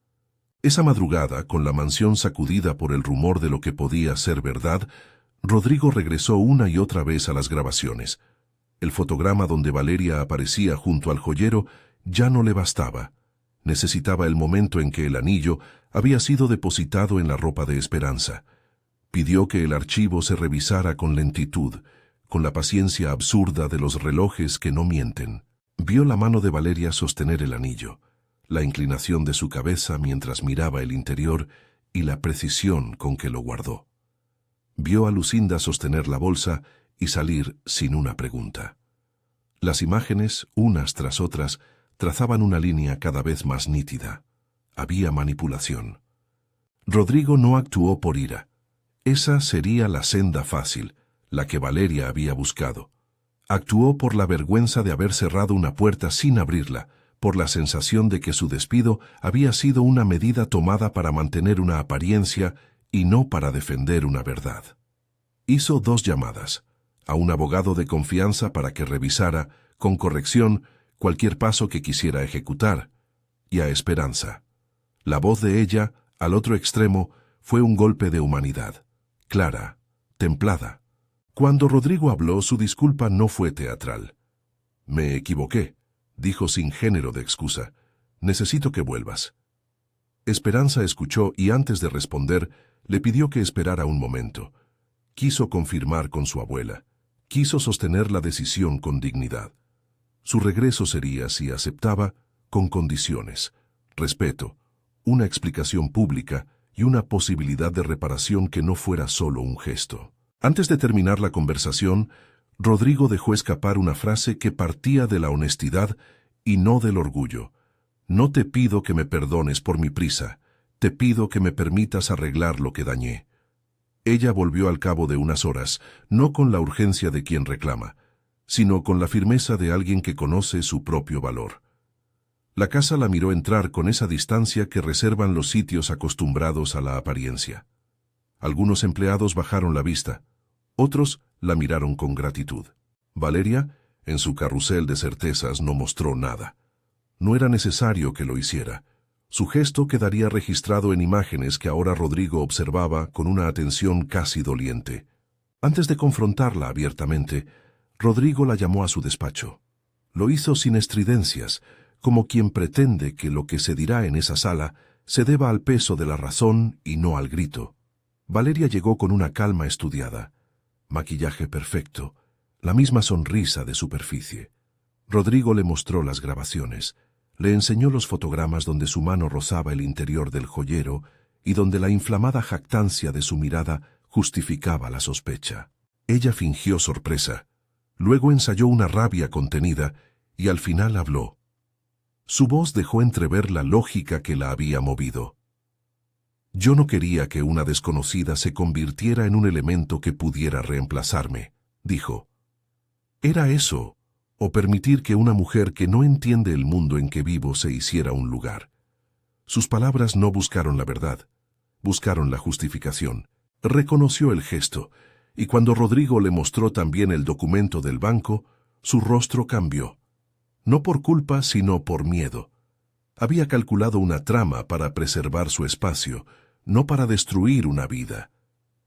Esa madrugada, con la mansión sacudida por el rumor de lo que podía ser verdad, Rodrigo regresó una y otra vez a las grabaciones. El fotograma donde Valeria aparecía junto al joyero ya no le bastaba. Necesitaba el momento en que el anillo había sido depositado en la ropa de Esperanza. Pidió que el archivo se revisara con lentitud, con la paciencia absurda de los relojes que no mienten. Vio la mano de Valeria sostener el anillo, la inclinación de su cabeza mientras miraba el interior y la precisión con que lo guardó. Vio a Lucinda sostener la bolsa y salir sin una pregunta. Las imágenes, unas tras otras, trazaban una línea cada vez más nítida. Había manipulación. Rodrigo no actuó por ira. Esa sería la senda fácil, la que Valeria había buscado. Actuó por la vergüenza de haber cerrado una puerta sin abrirla, por la sensación de que su despido había sido una medida tomada para mantener una apariencia y no para defender una verdad. Hizo 2 llamadas, a un abogado de confianza para que revisara, con corrección, cualquier paso que quisiera ejecutar, y a Esperanza. La voz de ella, al otro extremo, fue un golpe de humanidad, clara, templada. Cuando Rodrigo habló, su disculpa no fue teatral. «Me equivoqué», dijo sin género de excusa. «Necesito que vuelvas». Esperanza escuchó y antes de responder, le pidió que esperara un momento. Quiso confirmar con su abuela. Quiso sostener la decisión con dignidad. Su regreso sería, si aceptaba, con condiciones, respeto, una explicación pública y una posibilidad de reparación que no fuera solo un gesto. Antes de terminar la conversación, Rodrigo dejó escapar una frase que partía de la honestidad y no del orgullo. «No te pido que me perdones por mi prisa, te pido que me permitas arreglar lo que dañé». Ella volvió al cabo de unas horas, no con la urgencia de quien reclama, sino con la firmeza de alguien que conoce su propio valor. La casa la miró entrar con esa distancia que reservan los sitios acostumbrados a la apariencia. Algunos empleados bajaron la vista, otros la miraron con gratitud. Valeria, en su carrusel de certezas, no mostró nada. No era necesario que lo hiciera. Su gesto quedaría registrado en imágenes que ahora Rodrigo observaba con una atención casi doliente. Antes de confrontarla abiertamente, Rodrigo la llamó a su despacho. Lo hizo sin estridencias, como quien pretende que lo que se dirá en esa sala se deba al peso de la razón y no al grito. Valeria llegó con una calma estudiada, maquillaje perfecto, la misma sonrisa de superficie. Rodrigo le mostró las grabaciones, le enseñó los fotogramas donde su mano rozaba el interior del joyero y donde la inflamada jactancia de su mirada justificaba la sospecha. Ella fingió sorpresa, luego ensayó una rabia contenida y al final habló. Su voz dejó entrever la lógica que la había movido. Yo no quería que una desconocida se convirtiera en un elemento que pudiera reemplazarme, dijo. Era eso, o permitir que una mujer que no entiende el mundo en que vivo se hiciera un lugar. Sus palabras no buscaron la verdad, buscaron la justificación. Reconoció el gesto, y cuando Rodrigo le mostró también el documento del banco, su rostro cambió. No por culpa, sino por miedo. Había calculado una trama para preservar su espacio, no para destruir una vida.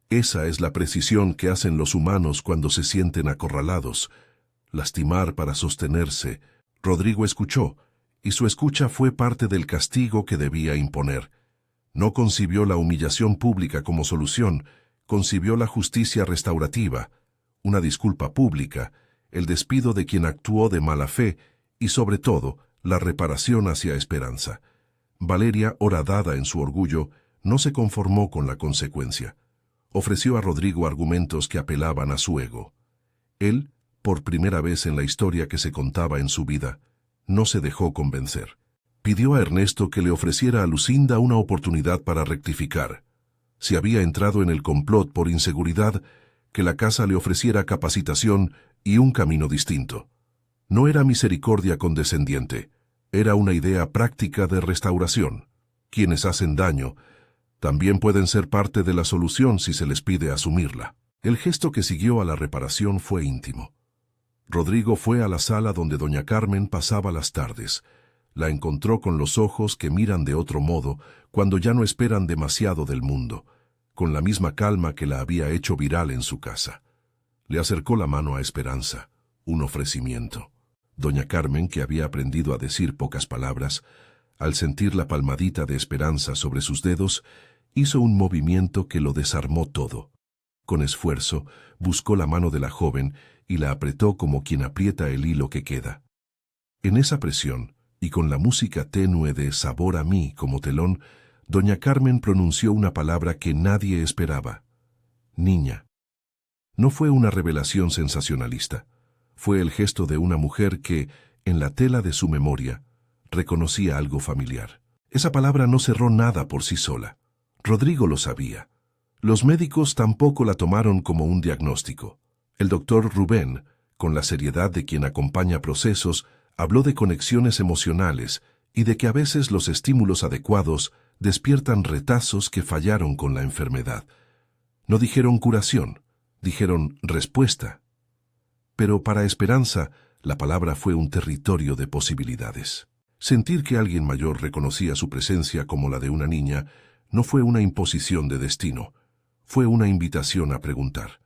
Esa es la precisión que hacen los humanos cuando se sienten acorralados. Lastimar para sostenerse. Rodrigo escuchó, y su escucha fue parte del castigo que debía imponer. No concibió la humillación pública como solución, concibió la justicia restaurativa, una disculpa pública, el despido de quien actuó de mala fe y, sobre todo, la reparación hacia Esperanza. Valeria, horadada en su orgullo, no se conformó con la consecuencia. Ofreció a Rodrigo argumentos que apelaban a su ego. Él, por primera vez en la historia que se contaba en su vida, no se dejó convencer. Pidió a Ernesto que le ofreciera a Lucinda una oportunidad para rectificar. Si había entrado en el complot por inseguridad, que la casa le ofreciera capacitación y un camino distinto. No era misericordia condescendiente, era una idea práctica de restauración. Quienes hacen daño también pueden ser parte de la solución si se les pide asumirla. El gesto que siguió a la reparación fue íntimo. Rodrigo fue a la sala donde doña Carmen pasaba las tardes. La encontró con los ojos que miran de otro modo cuando ya no esperan demasiado del mundo, con la misma calma que la había hecho viral en su casa. Le acercó la mano a Esperanza, un ofrecimiento. Doña Carmen, que había aprendido a decir pocas palabras, al sentir la palmadita de Esperanza sobre sus dedos, hizo un movimiento que lo desarmó todo. Con esfuerzo, buscó la mano de la joven y la apretó como quien aprieta el hilo que queda. En esa presión, y con la música tenue de Sabor a mí como telón, doña Carmen pronunció una palabra que nadie esperaba. Niña. No fue una revelación sensacionalista. Fue el gesto de una mujer que, en la tela de su memoria, reconocía algo familiar. Esa palabra no cerró nada por sí sola. Rodrigo lo sabía. Los médicos tampoco la tomaron como un diagnóstico. El doctor Rubén, con la seriedad de quien acompaña procesos, habló de conexiones emocionales y de que a veces los estímulos adecuados despiertan retazos que fallaron con la enfermedad. No dijeron curación, dijeron respuesta. Pero para Esperanza, la palabra fue un territorio de posibilidades. Sentir que alguien mayor reconocía su presencia como la de una niña no fue una imposición de destino, fue una invitación a preguntar.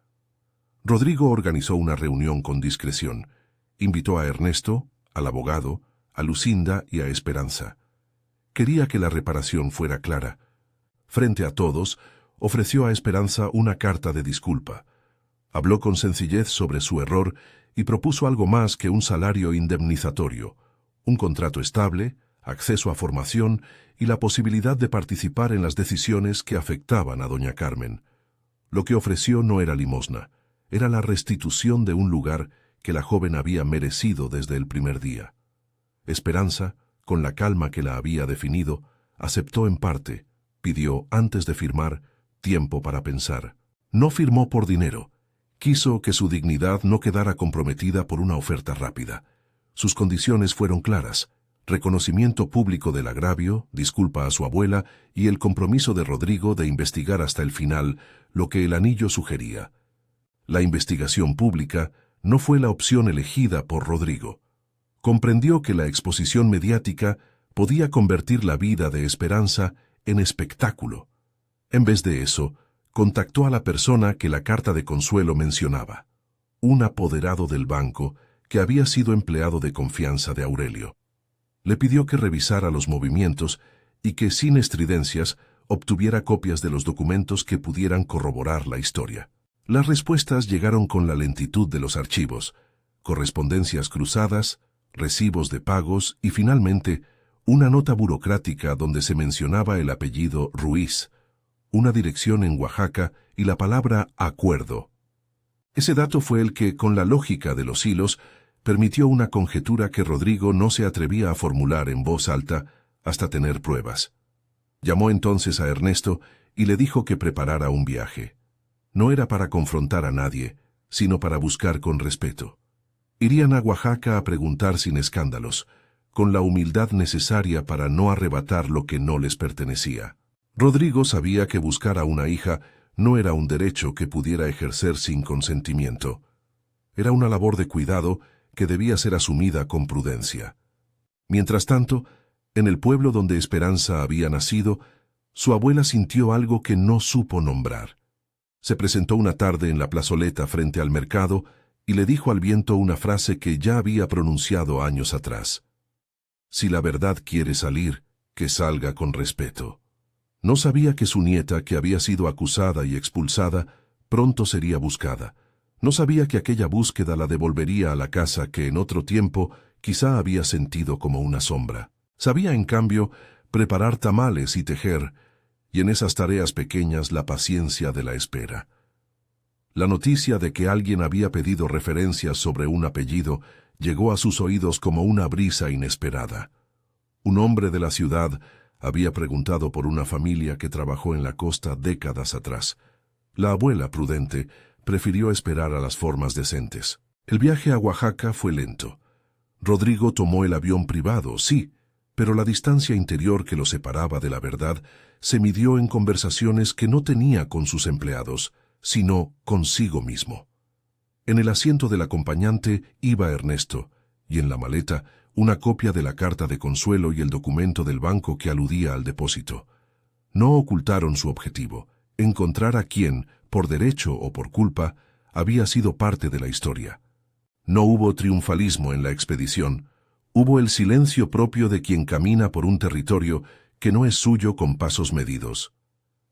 Rodrigo organizó una reunión con discreción. Invitó a Ernesto, al abogado, a Lucinda y a Esperanza. Quería que la reparación fuera clara. Frente a todos, ofreció a Esperanza una carta de disculpa. Habló con sencillez sobre su error y propuso algo más que un salario indemnizatorio, un contrato estable, acceso a formación y la posibilidad de participar en las decisiones que afectaban a doña Carmen. Lo que ofreció no era limosna, era la restitución de un lugar que la joven había merecido desde el primer día. Esperanza, con la calma que la había definido, aceptó en parte, pidió, antes de firmar, tiempo para pensar. No firmó por dinero. Quiso que su dignidad no quedara comprometida por una oferta rápida. Sus condiciones fueron claras: reconocimiento público del agravio, disculpa a su abuela y el compromiso de Rodrigo de investigar hasta el final lo que el anillo sugería. La investigación pública no fue la opción elegida por Rodrigo. Comprendió que la exposición mediática podía convertir la vida de Esperanza en espectáculo. En vez de eso, contactó a la persona que la carta de consuelo mencionaba, un apoderado del banco que había sido empleado de confianza de Aurelio. Le pidió que revisara los movimientos y que, sin estridencias, obtuviera copias de los documentos que pudieran corroborar la historia. Las respuestas llegaron con la lentitud de los archivos, correspondencias cruzadas, recibos de pagos y, finalmente, una nota burocrática donde se mencionaba el apellido Ruiz, una dirección en Oaxaca y la palabra acuerdo. Ese dato fue el que, con la lógica de los hilos, permitió una conjetura que Rodrigo no se atrevía a formular en voz alta hasta tener pruebas. Llamó entonces a Ernesto y le dijo que preparara un viaje. No era para confrontar a nadie, sino para buscar con respeto. Irían a Oaxaca a preguntar sin escándalos, con la humildad necesaria para no arrebatar lo que no les pertenecía. Rodrigo sabía que buscar a una hija no era un derecho que pudiera ejercer sin consentimiento. Era una labor de cuidado que debía ser asumida con prudencia. Mientras tanto, en el pueblo donde Esperanza había nacido, su abuela sintió algo que no supo nombrar. Se presentó una tarde en la plazoleta frente al mercado y le dijo al viento una frase que ya había pronunciado años atrás. Si la verdad quiere salir, que salga con respeto. No sabía que su nieta, que había sido acusada y expulsada, pronto sería buscada. No sabía que aquella búsqueda la devolvería a la casa que en otro tiempo quizá había sentido como una sombra. Sabía, en cambio, preparar tamales y tejer, y en esas tareas pequeñas la paciencia de la espera. La noticia de que alguien había pedido referencias sobre un apellido llegó a sus oídos como una brisa inesperada. Un hombre de la ciudad había preguntado por una familia que trabajó en la costa décadas atrás. La abuela, prudente, prefirió esperar a las formas decentes. El viaje a Oaxaca fue lento. Rodrigo tomó el avión privado, sí, pero la distancia interior que lo separaba de la verdad se midió en conversaciones que no tenía con sus empleados, sino consigo mismo. En el asiento del acompañante iba Ernesto, y en la maleta una copia de la carta de consuelo y el documento del banco que aludía al depósito. No ocultaron su objetivo, encontrar a quien, por derecho o por culpa, había sido parte de la historia. No hubo triunfalismo en la expedición, hubo el silencio propio de quien camina por un territorio que no es suyo con pasos medidos.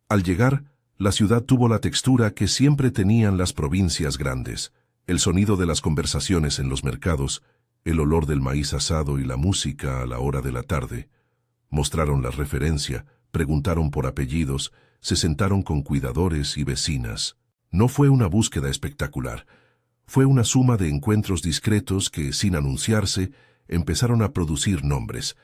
Al llegar, la ciudad tuvo la textura que siempre tenían las provincias grandes, el sonido de las conversaciones en los mercados, el olor del maíz asado y la música a la hora de la tarde. Mostraron la referencia, preguntaron por apellidos, se sentaron con cuidadores y vecinas. No fue una búsqueda espectacular, fue una suma de encuentros discretos que, sin anunciarse, empezaron a producir nombres.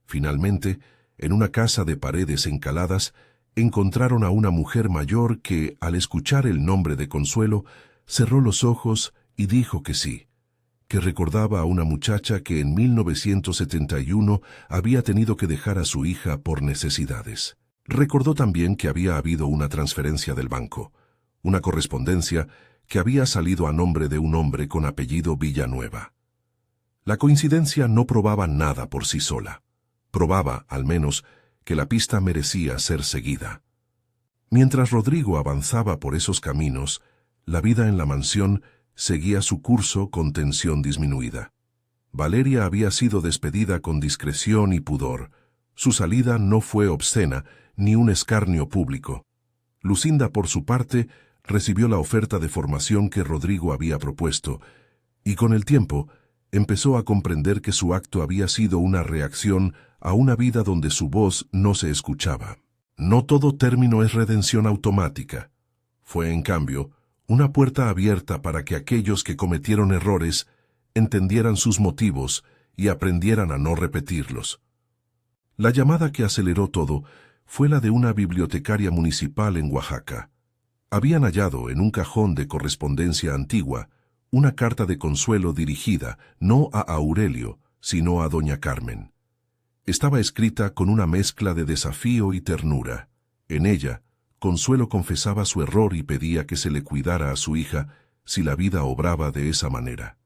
Finalmente, en una casa de paredes encaladas, encontraron a una mujer mayor que, al escuchar el nombre de Consuelo, cerró los ojos y dijo que sí, que recordaba a una muchacha que en 1971 había tenido que dejar a su hija por necesidades. Recordó también que había habido una transferencia del banco, una correspondencia que había salido a nombre de un hombre con apellido Villanueva. La coincidencia no probaba nada por sí sola. Probaba, al menos, que la pista merecía ser seguida. Mientras Rodrigo avanzaba por esos caminos, la vida en la mansión seguía su curso con tensión disminuida. Valeria había sido despedida con discreción y pudor. Su salida no fue obscena, ni un escarnio público. Lucinda, por su parte, recibió la oferta de formación que Rodrigo había propuesto, y con el tiempo empezó a comprender que su acto había sido una reacción a una vida donde su voz no se escuchaba. No todo término es redención automática. Fue, en cambio, una puerta abierta para que aquellos que cometieron errores entendieran sus motivos y aprendieran a no repetirlos. La llamada que aceleró todo fue la de una bibliotecaria municipal en Oaxaca. Habían hallado en un cajón de correspondencia antigua una carta de consuelo dirigida no a Aurelio, sino a doña Carmen. Estaba escrita con una mezcla de desafío y ternura. En ella, Consuelo confesaba su error y pedía que se le cuidara a su hija si la vida obraba de esa manera.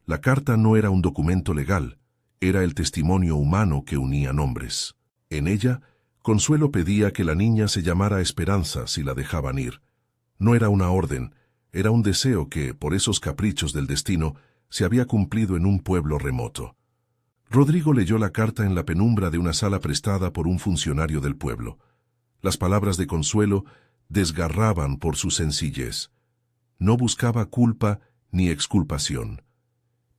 La carta no era un documento legal, era el testimonio humano que unía nombres. En ella, Consuelo pedía que la niña se llamara Esperanza si la dejaban ir. No era una orden, era un deseo que, por esos caprichos del destino, se había cumplido en un pueblo remoto. Rodrigo leyó la carta en la penumbra de una sala prestada por un funcionario del pueblo. Las palabras de Consuelo desgarraban por su sencillez. No buscaba culpa ni exculpación.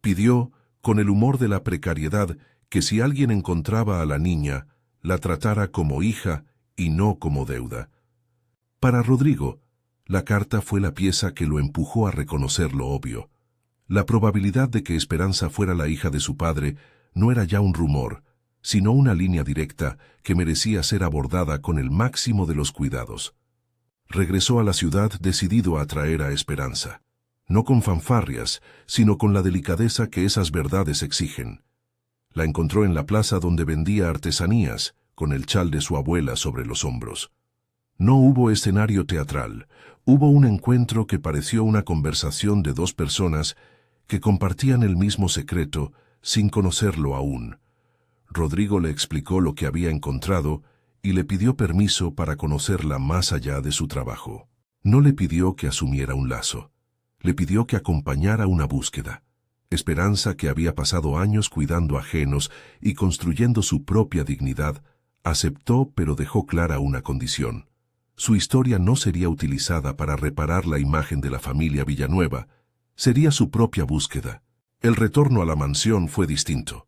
Pidió, con el humor de la precariedad, que si alguien encontraba a la niña, la tratara como hija y no como deuda. Para Rodrigo, la carta fue la pieza que lo empujó a reconocer lo obvio. La probabilidad de que Esperanza fuera la hija de su padre no era ya un rumor, sino una línea directa que merecía ser abordada con el máximo de los cuidados. Regresó a la ciudad decidido a traer a Esperanza, no con fanfarrias, sino con la delicadeza que esas verdades exigen. La encontró en la plaza donde vendía artesanías, con el chal de su abuela sobre los hombros. No hubo escenario teatral, hubo un encuentro que pareció una conversación de dos personas que compartían el mismo secreto sin conocerlo aún. Rodrigo le explicó lo que había encontrado y le pidió permiso para conocerla más allá de su trabajo. No le pidió que asumiera un lazo, le pidió que acompañara una búsqueda. Esperanza, que había pasado años cuidando ajenos y construyendo su propia dignidad, aceptó, pero dejó clara una condición. Su historia no sería utilizada para reparar la imagen de la familia Villanueva, sería su propia búsqueda. El retorno a la mansión fue distinto.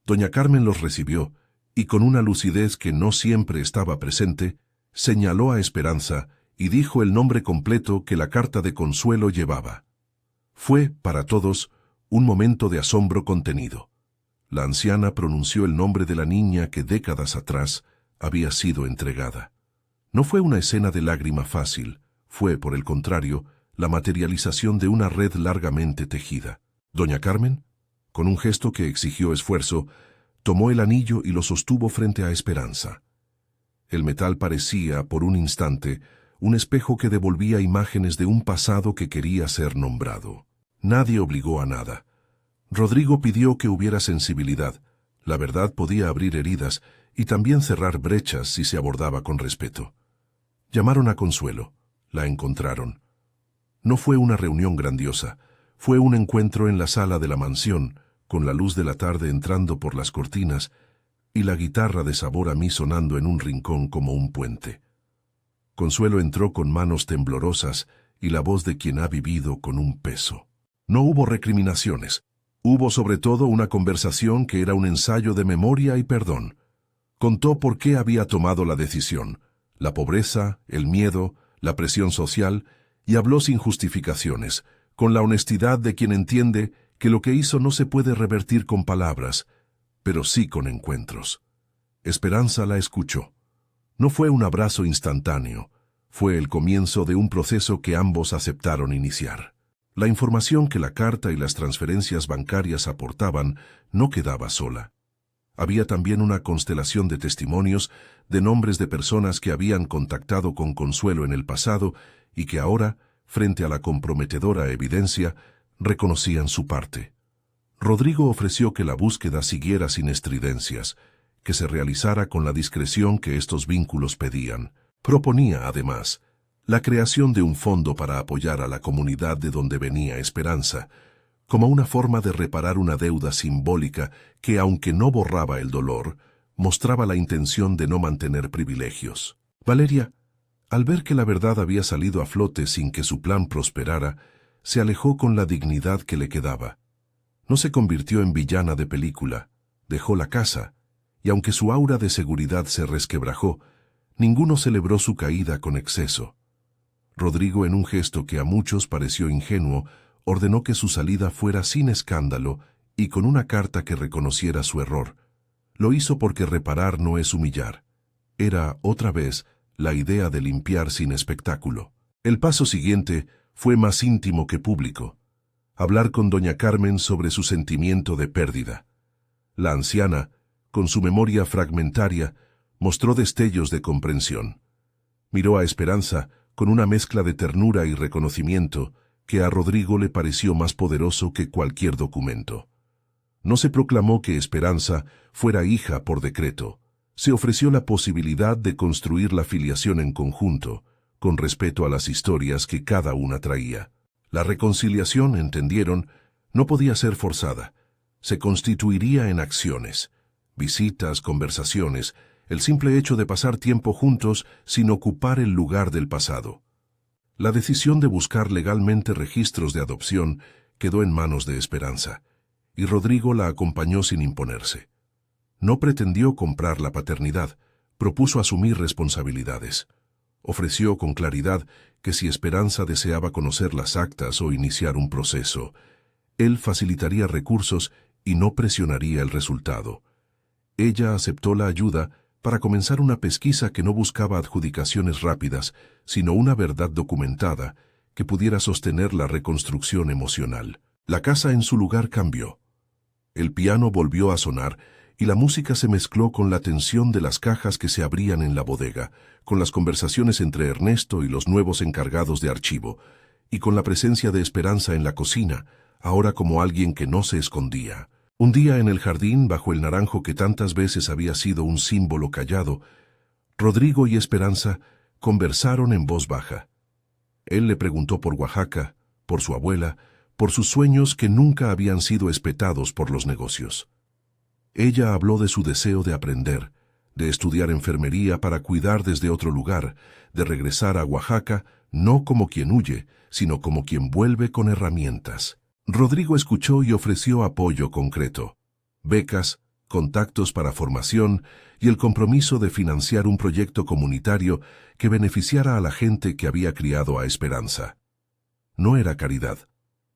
Doña Carmen los recibió, y con una lucidez que no siempre estaba presente, señaló a Esperanza y dijo el nombre completo que la carta de Consuelo llevaba. Fue, para todos, un momento de asombro contenido. La anciana pronunció el nombre de la niña que décadas atrás había sido entregada. No fue una escena de lágrima fácil, fue, por el contrario, la materialización de una red largamente tejida. Doña Carmen, con un gesto que exigió esfuerzo, tomó el anillo y lo sostuvo frente a Esperanza. El metal parecía, por un instante, un espejo que devolvía imágenes de un pasado que quería ser nombrado. Nadie obligó a nada. Rodrigo pidió que hubiera sensibilidad. La verdad podía abrir heridas y también cerrar brechas si se abordaba con respeto. Llamaron a Consuelo. La encontraron. No fue una reunión grandiosa. Fue un encuentro en la sala de la mansión, con la luz de la tarde entrando por las cortinas y la guitarra de sabor a mí sonando en un rincón como un puente. Consuelo entró con manos temblorosas y la voz de quien ha vivido con un peso. No hubo recriminaciones. Hubo sobre todo una conversación que era un ensayo de memoria y perdón. Contó por qué había tomado la decisión, la pobreza, el miedo, la presión social, y habló sin justificaciones, con la honestidad de quien entiende que lo que hizo no se puede revertir con palabras, pero sí con encuentros. Esperanza la escuchó. No fue un abrazo instantáneo, fue el comienzo de un proceso que ambos aceptaron iniciar. La información que la carta y las transferencias bancarias aportaban no quedaba sola. Había también una constelación de testimonios, de nombres de personas que habían contactado con Consuelo en el pasado y que ahora, frente a la comprometedora evidencia, reconocían su parte. Rodrigo ofreció que la búsqueda siguiera sin estridencias, que se realizara con la discreción que estos vínculos pedían. Proponía, además, la creación de un fondo para apoyar a la comunidad de donde venía Esperanza, como una forma de reparar una deuda simbólica que, aunque no borraba el dolor, mostraba la intención de no mantener privilegios. Valeria, al ver que la verdad había salido a flote sin que su plan prosperara, se alejó con la dignidad que le quedaba. No se convirtió en villana de película, dejó la casa, y aunque su aura de seguridad se resquebrajó, ninguno celebró su caída con exceso. Rodrigo, en un gesto que a muchos pareció ingenuo, ordenó que su salida fuera sin escándalo y con una carta que reconociera su error. Lo hizo porque reparar no es humillar. Era, otra vez, la idea de limpiar sin espectáculo. El paso siguiente fue más íntimo que público. Hablar con doña Carmen sobre su sentimiento de pérdida. La anciana, con su memoria fragmentaria, mostró destellos de comprensión. Miró a Esperanza con una mezcla de ternura y reconocimiento que a Rodrigo le pareció más poderoso que cualquier documento. No se proclamó que Esperanza fuera hija por decreto. Se ofreció la posibilidad de construir la filiación en conjunto, con respeto a las historias que cada una traía. La reconciliación, entendieron, no podía ser forzada. Se constituiría en acciones, visitas, conversaciones, el simple hecho de pasar tiempo juntos sin ocupar el lugar del pasado. La decisión de buscar legalmente registros de adopción quedó en manos de Esperanza, y Rodrigo la acompañó sin imponerse. No pretendió comprar la paternidad, propuso asumir responsabilidades. Ofreció con claridad que si Esperanza deseaba conocer las actas o iniciar un proceso, él facilitaría recursos y no presionaría el resultado. Ella aceptó la ayuda para comenzar una pesquisa que no buscaba adjudicaciones rápidas, sino una verdad documentada que pudiera sostener la reconstrucción emocional. La casa en su lugar cambió. El piano volvió a sonar y la música se mezcló con la tensión de las cajas que se abrían en la bodega, con las conversaciones entre Ernesto y los nuevos encargados de archivo, y con la presencia de Esperanza en la cocina, ahora como alguien que no se escondía. Un día en el jardín, bajo el naranjo que tantas veces había sido un símbolo callado, Rodrigo y Esperanza conversaron en voz baja. Él le preguntó por Oaxaca, por su abuela, por sus sueños que nunca habían sido espetados por los negocios. Ella habló de su deseo de aprender, de estudiar enfermería para cuidar desde otro lugar, de regresar a Oaxaca no como quien huye, sino como quien vuelve con herramientas. Rodrigo escuchó y ofreció apoyo concreto, becas, contactos para formación y el compromiso de financiar un proyecto comunitario que beneficiara a la gente que había criado a Esperanza. No era caridad,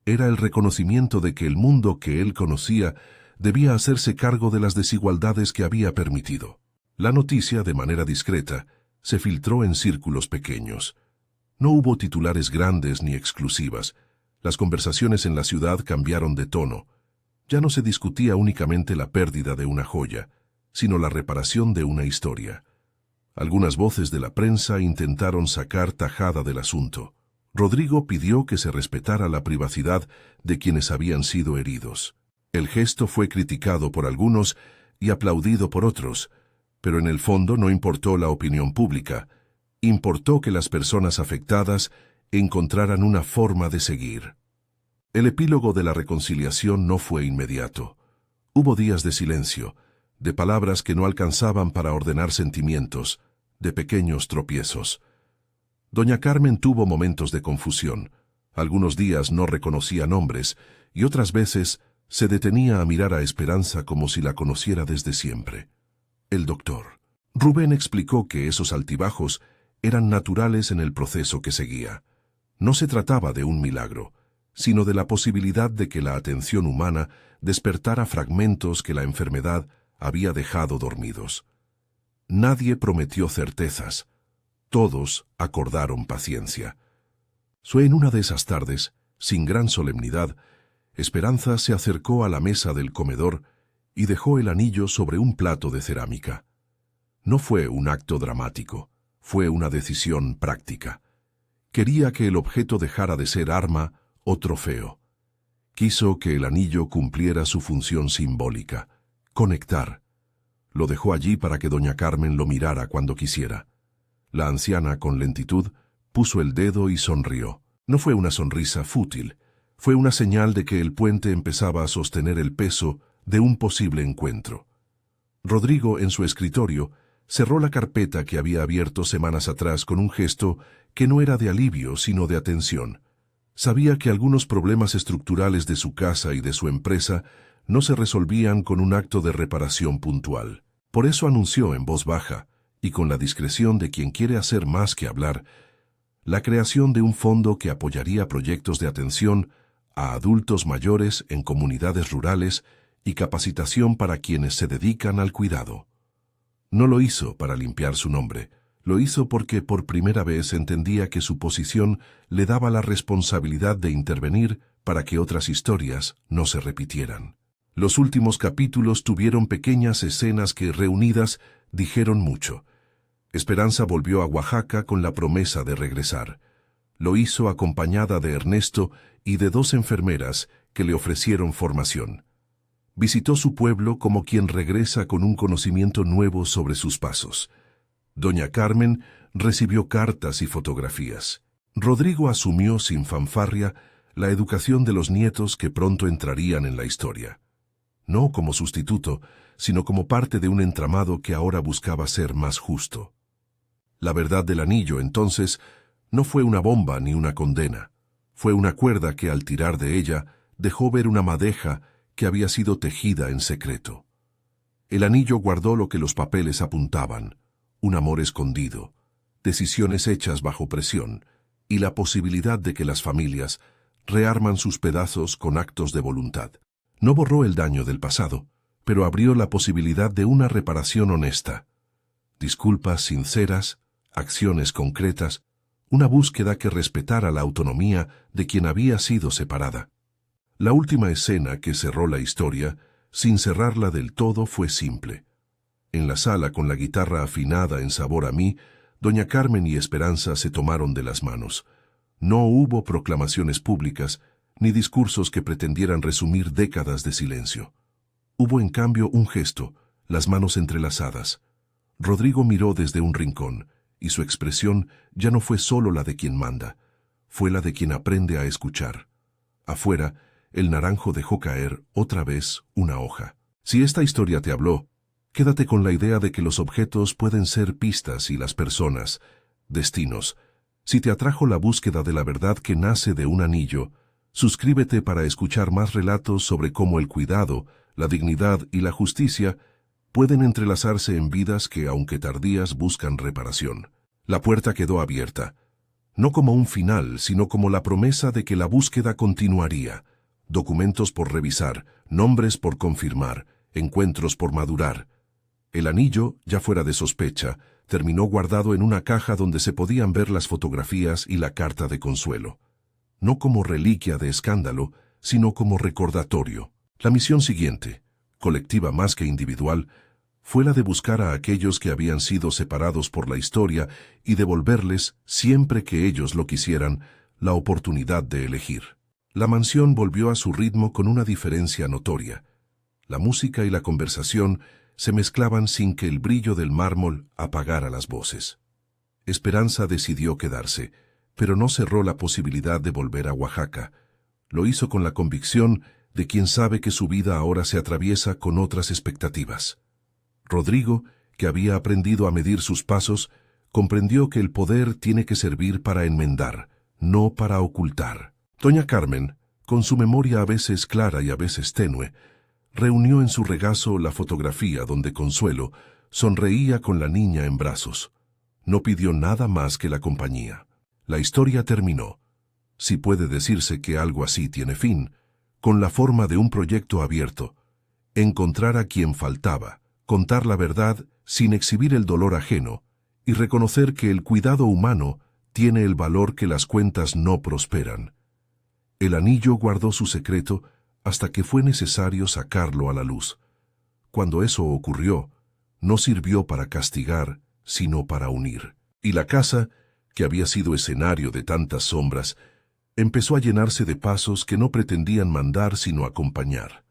era el reconocimiento de que el mundo que él conocía debía hacerse cargo de las desigualdades que había permitido. La noticia, de manera discreta, se filtró en círculos pequeños. No hubo titulares grandes ni exclusivas. Las conversaciones en la ciudad cambiaron de tono. Ya no se discutía únicamente la pérdida de una joya, sino la reparación de una historia. Algunas voces de la prensa intentaron sacar tajada del asunto. Rodrigo pidió que se respetara la privacidad de quienes habían sido heridos. El gesto fue criticado por algunos y aplaudido por otros, pero en el fondo no importó la opinión pública. Importó que las personas afectadas encontraran una forma de seguir. El epílogo de la reconciliación no fue inmediato. Hubo días de silencio, de palabras que no alcanzaban para ordenar sentimientos, de pequeños tropiezos. Doña Carmen tuvo momentos de confusión. Algunos días no reconocía nombres y otras veces se detenía a mirar a Esperanza como si la conociera desde siempre. El doctor Rubén explicó que esos altibajos eran naturales en el proceso que seguía. No se trataba de un milagro, sino de la posibilidad de que la atención humana despertara fragmentos que la enfermedad había dejado dormidos. Nadie prometió certezas. Todos acordaron paciencia. Fue en una de esas tardes, sin gran solemnidad, Esperanza se acercó a la mesa del comedor y dejó el anillo sobre un plato de cerámica. No fue un acto dramático, fue una decisión práctica. Quería que el objeto dejara de ser arma o trofeo. Quiso que el anillo cumpliera su función simbólica, conectar. Lo dejó allí para que doña Carmen lo mirara cuando quisiera. La anciana, con lentitud, puso el dedo y sonrió. No fue una sonrisa fútil, fue una señal de que el puente empezaba a sostener el peso de un posible encuentro. Rodrigo, en su escritorio, cerró la carpeta que había abierto semanas atrás con un gesto que no era de alivio, sino de atención. Sabía que algunos problemas estructurales de su casa y de su empresa no se resolvían con un acto de reparación puntual. Por eso anunció en voz baja, y con la discreción de quien quiere hacer más que hablar, la creación de un fondo que apoyaría proyectos de atención a adultos mayores en comunidades rurales y capacitación para quienes se dedican al cuidado. No lo hizo para limpiar su nombre, lo hizo porque por primera vez entendía que su posición le daba la responsabilidad de intervenir para que otras historias no se repitieran. Los últimos capítulos tuvieron pequeñas escenas que, reunidas, dijeron mucho. Esperanza volvió a Oaxaca con la promesa de regresar. Lo hizo acompañada de Ernesto y de 2 enfermeras que le ofrecieron formación. Visitó su pueblo como quien regresa con un conocimiento nuevo sobre sus pasos. Doña Carmen recibió cartas y fotografías. Rodrigo asumió sin fanfarria la educación de los nietos que pronto entrarían en la historia. No como sustituto, sino como parte de un entramado que ahora buscaba ser más justo. La verdad del anillo, entonces, no fue una bomba ni una condena. Fue una cuerda que, al tirar de ella, dejó ver una madeja que había sido tejida en secreto. El anillo guardó lo que los papeles apuntaban: un amor escondido, decisiones hechas bajo presión y la posibilidad de que las familias rearman sus pedazos con actos de voluntad. No borró el daño del pasado, pero abrió la posibilidad de una reparación honesta. Disculpas sinceras, acciones concretas, una búsqueda que respetara la autonomía de quien había sido separada. La última escena que cerró la historia, sin cerrarla del todo, fue simple. En la sala, con la guitarra afinada en Sabor a mí, doña Carmen y Esperanza se tomaron de las manos. No hubo proclamaciones públicas, ni discursos que pretendieran resumir décadas de silencio. Hubo en cambio un gesto, las manos entrelazadas. Rodrigo miró desde un rincón, y su expresión ya no fue solo la de quien manda, fue la de quien aprende a escuchar. Afuera, el naranjo dejó caer, otra vez, una hoja. Si esta historia te habló, quédate con la idea de que los objetos pueden ser pistas y las personas, destinos. Si te atrajo la búsqueda de la verdad que nace de un anillo, suscríbete para escuchar más relatos sobre cómo el cuidado, la dignidad y la justicia pueden entrelazarse en vidas que, aunque tardías, buscan reparación. La puerta quedó abierta, no como un final, sino como la promesa de que la búsqueda continuaría. Documentos por revisar, nombres por confirmar, encuentros por madurar. El anillo, ya fuera de sospecha, terminó guardado en una caja donde se podían ver las fotografías y la carta de consuelo. No como reliquia de escándalo, sino como recordatorio. La misión siguiente, colectiva más que individual, fue la de buscar a aquellos que habían sido separados por la historia y devolverles, siempre que ellos lo quisieran, la oportunidad de elegir. La mansión volvió a su ritmo con una diferencia notoria. La música y la conversación se mezclaban sin que el brillo del mármol apagara las voces. Esperanza decidió quedarse, pero no cerró la posibilidad de volver a Oaxaca. Lo hizo con la convicción de quien sabe que su vida ahora se atraviesa con otras expectativas. Rodrigo, que había aprendido a medir sus pasos, comprendió que el poder tiene que servir para enmendar, no para ocultar. Doña Carmen, con su memoria a veces clara y a veces tenue, reunió en su regazo la fotografía donde Consuelo sonreía con la niña en brazos. No pidió nada más que la compañía. La historia terminó, si puede decirse que algo así tiene fin, con la forma de un proyecto abierto: encontrar a quien faltaba, contar la verdad sin exhibir el dolor ajeno, y reconocer que el cuidado humano tiene el valor que las cuentas no prosperan. El anillo guardó su secreto hasta que fue necesario sacarlo a la luz. Cuando eso ocurrió, no sirvió para castigar, sino para unir. Y la casa, que había sido escenario de tantas sombras, empezó a llenarse de pasos que no pretendían mandar sino acompañar.